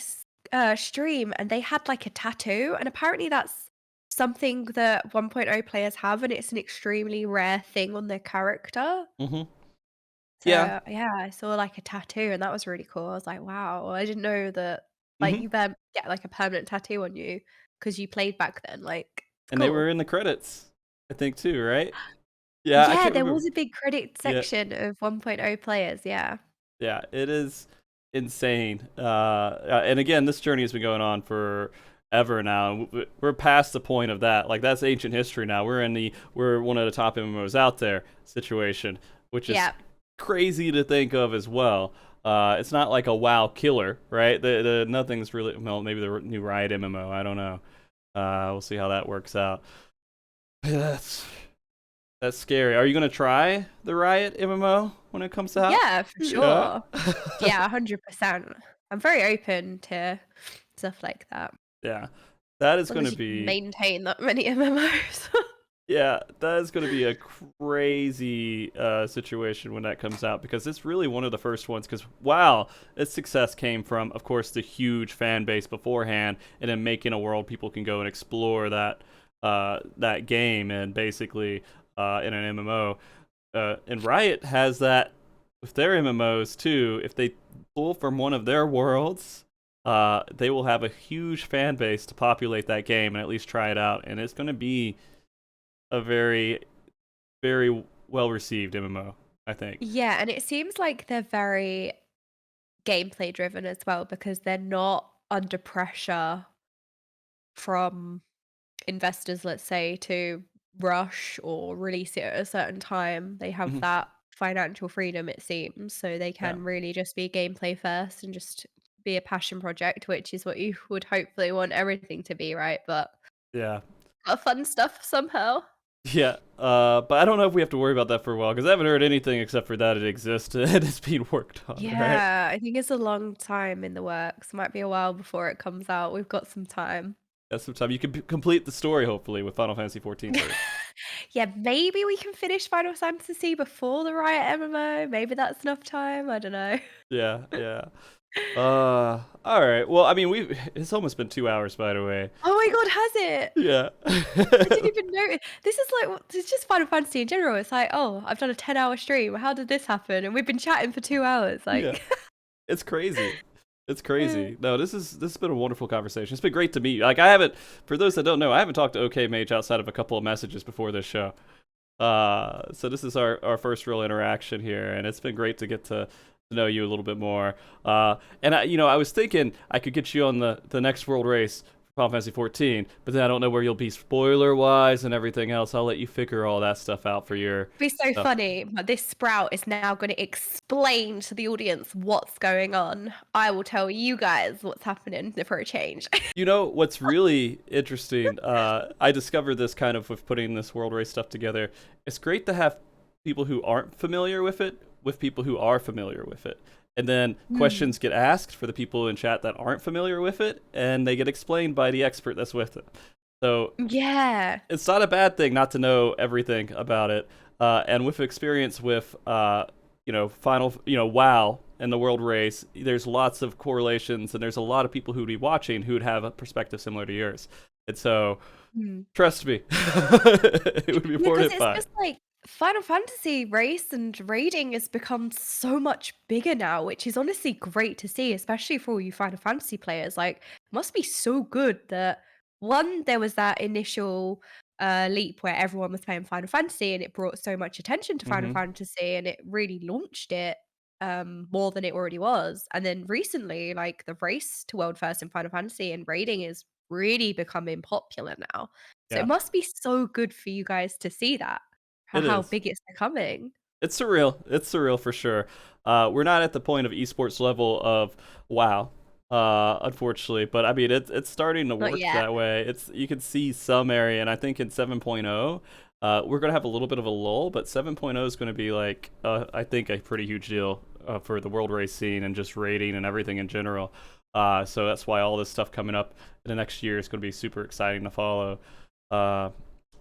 stream, and they had like a tattoo, and apparently that's something that 1.0 players have, and it's an extremely rare thing on their character. So, yeah, I saw like a tattoo, and that was really cool. I was like, wow, I didn't know that. Like, you get like a permanent tattoo on you because you played back then. Like, and cool. they were in the credits, I think, too, right? Yeah, yeah, there was a big credit section of 1.0 players. Yeah, it is insane. And again, this journey has been going on forever now. We're past the point of that. Like, that's ancient history now. We're one of the top MMOs out there situation, which is crazy to think of as well. It's not like a WoW killer, right? Nothing's really, well, maybe the new Riot MMO, I don't know. We'll see how that works out. That's scary. Are you gonna try the Riot MMO when it comes out? Yeah, for sure. Yeah, 100%. I'm very open to stuff like that. Yeah, that is going to be maintain that many MMOs. Yeah, that is going to be a crazy situation when that comes out, because it's really one of the first ones. Because wow, its success came from, of course, the huge fan base beforehand, and then making a world people can go and explore that game, and basically in an MMO. And Riot has that with their MMOs too. If they pull from one of their worlds, they will have a huge fan base to populate that game and at least try it out, and it's going to be a very, very well-received MMO, I think. Yeah, and it seems like they're very gameplay driven as well, because they're not under pressure from investors, let's say, to rush or release it at a certain time. They have that financial freedom, it seems, so they can really just be gameplay first and just be a passion project, which is what you would hopefully want everything to be, right? But yeah, fun stuff somehow. Yeah, but I don't know if we have to worry about that for a while, because I haven't heard anything except for that it exists and it's being worked on. Yeah, right? I think it's a long time in the works. Might be a while before it comes out. We've got some time. That's some time. You can complete the story, hopefully, with Final Fantasy XIV. Yeah, maybe we can finish Final Fantasy before the Riot MMO. Maybe that's enough time. I don't know. Yeah. All right. Well, I mean, it's almost been 2 hours, by the way. Oh my god, has it? Yeah. I didn't even know. This is like, it's just Final Fantasy in general. It's like, oh, I've done a 10-hour stream. How did this happen? And we've been chatting for 2 hours. Like, yeah. It's crazy. It's crazy. No, this has been a wonderful conversation. It's been great to meet you. Like, for those that don't know, I haven't talked to Okaymage outside of a couple of messages before this show. So this is our first real interaction here, and it's been great to get to know you a little bit more. And I was thinking I could get you on the next world race Final Fantasy 14, but then I don't know where you'll be spoiler-wise and everything else. I'll let you figure all that stuff out for your It'd be so stuff. funny, but this Sprout is now going to explain to the audience what's going on. I will tell you guys what's happening for a change. You know, what's really interesting, I discovered this kind of with putting this World Race stuff together. It's great to have people who aren't familiar with it with people who are familiar with it. And then questions get asked for the people in chat that aren't familiar with it, and they get explained by the expert that's with it. So Yeah. it's not a bad thing not to know everything about it. And with experience with, WoW and the World Race, there's lots of correlations, and there's a lot of people who'd be watching who'd have a perspective similar to yours. And so, trust me, it would be Because it's mortifying. just like Final Fantasy race and raiding has become so much bigger now, which is honestly great to see, especially for all you Final Fantasy players. Like, it must be so good that one, there was that initial leap where everyone was playing Final Fantasy and it brought so much attention to Final Fantasy and it really launched it more than it already was. And then recently, like the race to World First in Final Fantasy and raiding is really becoming popular now. So Yeah, it must be so good for you guys to see that it how is. big it's becoming. It's surreal. It's surreal for sure. We're not at the point of esports level of WoW, unfortunately, but I mean it's starting to Not work yet. that way. You can see some area, and I think in 7.0, we're gonna have a little bit of a lull, but 7.0 is gonna be like I think a pretty huge deal for the world race scene and just rating and everything in general. So that's why all this stuff coming up in the next year is gonna be super exciting to follow.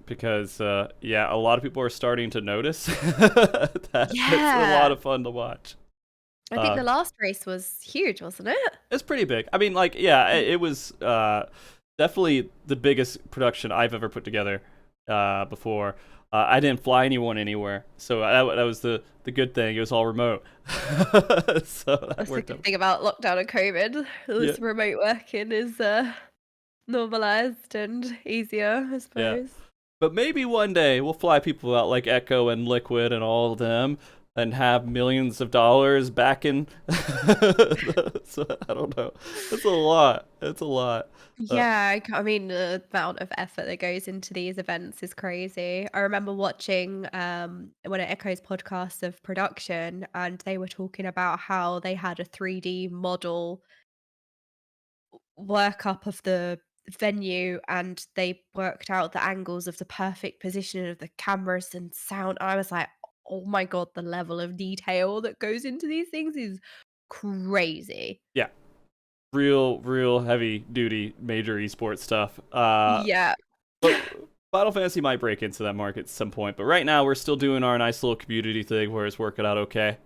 Because a lot of people are starting to notice that it's a lot of fun to watch. I think the last race was huge, wasn't it? It's pretty big. I mean, like, yeah, it was definitely the biggest production I've ever put together before. I didn't fly anyone anywhere, so that was the good thing. It was all remote, so that That's the worked good out. thing about lockdown and COVID. This remote working is normalized and easier, I suppose. But maybe one day we'll fly people out like Echo and Liquid and all of them and have millions of dollars back in. So, I don't know. It's a lot. It's a lot. Yeah, I mean, the amount of effort that goes into these events is crazy. I remember watching one of Echo's podcasts of production, and they were talking about how they had a 3D model workup of the venue and they worked out the angles of the perfect positioning of the cameras and sound. I was like, oh my god, the level of detail that goes into these things is crazy. Yeah. Real heavy duty major esports stuff. Yeah. But Final Fantasy might break into that market at some point. But right now we're still doing our nice little community thing where it's working out okay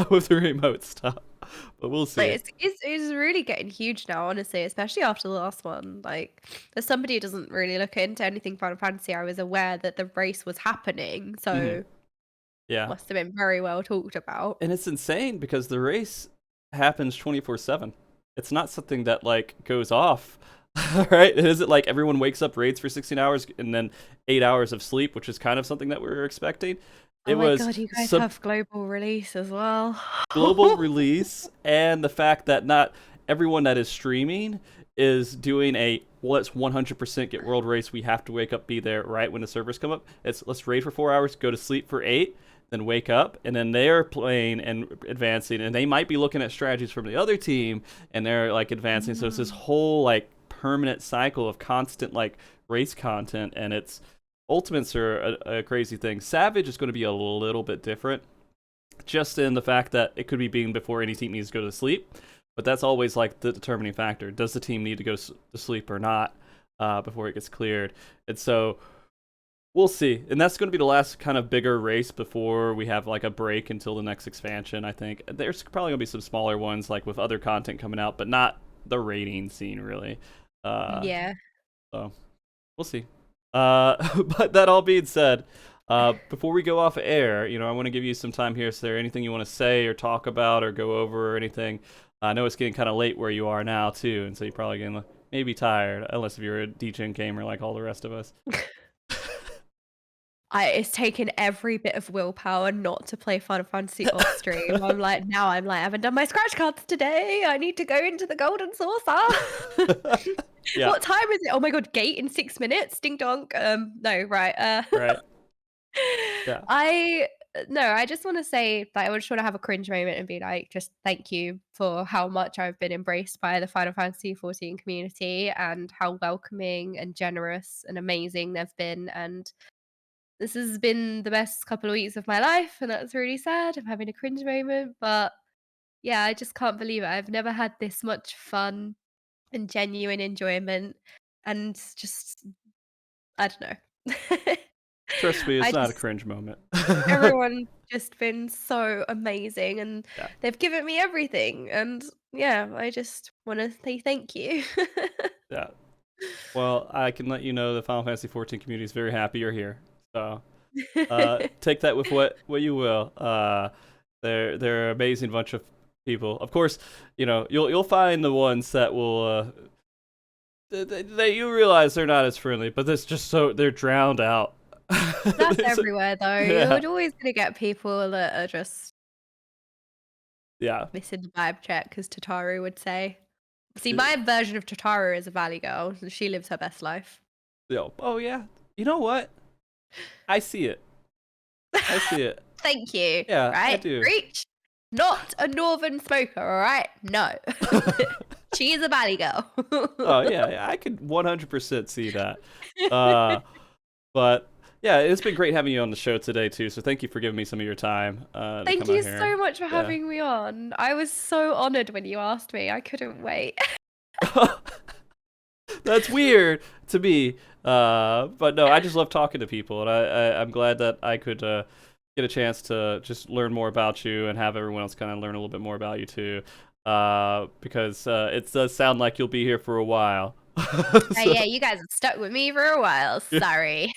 with the remote stuff. But we'll see. Like, it's really getting huge now, honestly, especially after the last one. Like, as somebody who doesn't really look into anything Final Fantasy, I was aware that the race was happening, so yeah, must have been very well talked about. And it's insane because the race happens 24/7. It's not something that like goes off, right? It isn't like everyone wakes up, raids for 16 hours, and then 8 hours of sleep, which is kind of something that we were expecting. Oh my god, you guys have global release as well. Global release, and the fact that not everyone that is streaming is doing let's 100% get world race. We have to wake up, be there right when the servers come up. It's let's raid for 4 hours, go to sleep for 8, then wake up, and then they're playing and advancing, and they might be looking at strategies from the other team, and they're like advancing. So it's this whole like permanent cycle of constant like race content, and it's ultimates are a crazy thing. Savage is going to be a little bit different, just in the fact that it could be being before any team needs to go to sleep, but that's always like the determining factor. Does the team need to go to sleep or not before it gets cleared? And so we'll see. And that's going to be the last kind of bigger race before we have like a break until the next expansion, I think. There's probably going to be some smaller ones like with other content coming out, but not the rating scene really. Yeah. So we'll see. But that all being said, before we go off air, I want to give you some time here. Is there anything you want to say or talk about or go over or anything? I know it's getting kind of late where you are now too, and so you're probably getting maybe tired, unless if you're a DGen gamer like all the rest of us. It's taken every bit of willpower not to play Final Fantasy off stream. I'm like, I haven't done my scratch cards today. I need to go into the golden saucer. Yeah. What time is it? Oh my god, gate in 6 minutes? Ding donk. No, right. Right. Yeah. I just want to say that I just want to have a cringe moment and be like, just thank you for how much I've been embraced by the Final Fantasy XIV community and how welcoming and generous and amazing they've been. And this has been the best couple of weeks of my life, and that's really sad. I'm having a cringe moment, but yeah, I just can't believe it. I've never had this much fun and genuine enjoyment, and just I don't know. Trust me, it's I not a just cringe moment. everyone's just been so amazing, and Yeah. they've given me everything, and yeah, I just want to say thank you. Yeah. Well, I can let you know the Final Fantasy XIV community is very happy you're here. So take that with what you will. They're an amazing bunch of people. Of course, you know you'll find the ones that will that you realize they're not as friendly, but that's just so they're drowned out. That's everywhere though. Yeah. You're always gonna get people that are just Yeah. missing the vibe check, as Tataru would say. See, my version of Tataru is a valley girl. She lives her best life. Oh yeah. You know what? I see it. I see it. Thank you. Yeah, right? I do. Reach. Not a northern smoker, all right? No. She is a valley girl. Oh yeah, I could 100% see that. But yeah, it's been great having you on the show today too. So thank you for giving me some of your time. Thank you so much for having me on. I was so honored when you asked me. I couldn't wait. That's weird to me, but no, I just love talking to people, and I'm glad that I could get a chance to just learn more about you and have everyone else kind of learn a little bit more about you too, because it does sound like you'll be here for a while. Yeah, you guys have stuck with me for a while. Sorry.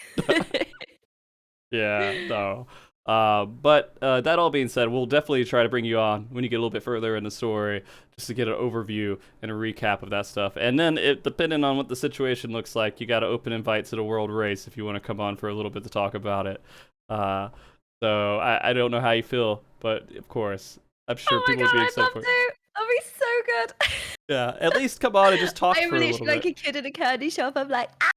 Yeah, no. But that all being said, we'll definitely try to bring you on when you get a little bit further in the story, just to get an overview and a recap of that stuff. And then, depending on what the situation looks like, you got to open invite to the world race if you want to come on for a little bit to talk about it. So I don't know how you feel, but of course, I'm sure people would be excited for it. That'll be so good. Yeah, at least come on and just talk I'm for a little literally like bit. a kid in a candy shop. I'm like, ah.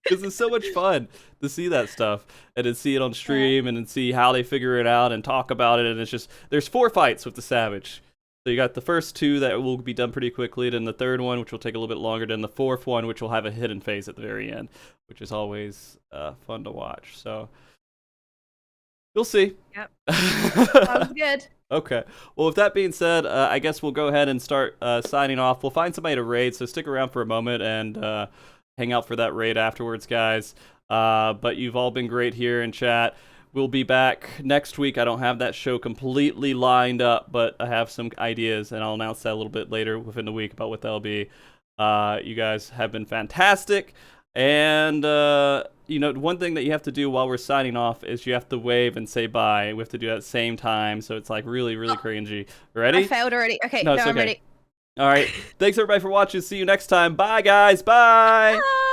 Because it's so much fun to see that stuff and then see it on stream and then see how they figure it out and talk about it. And it's just, there's 4 fights with the Savage. So you got the first 2 that will be done pretty quickly, then the 3rd one, which will take a little bit longer, then the 4th one, which will have a hidden phase at the very end, which is always fun to watch. So you'll see. Yep. Sounds good. Okay. Well, with that being said, I guess we'll go ahead and start signing off. We'll find somebody to raid, so stick around for a moment and hang out for that raid afterwards, guys. But you've all been great here in chat. We'll be back next week. I don't have that show completely lined up, but I have some ideas, and I'll announce that a little bit later within the week about what that'll be. You guys have been fantastic. And, you know, one thing that you have to do while we're signing off is you have to wave and say bye. We have to do that at the same time, so it's like really, really cringy. Ready? I failed already. Okay, No, no, it's I'm okay. ready. All right. Thanks, everybody, for watching. See you next time. Bye, guys. Bye. Bye.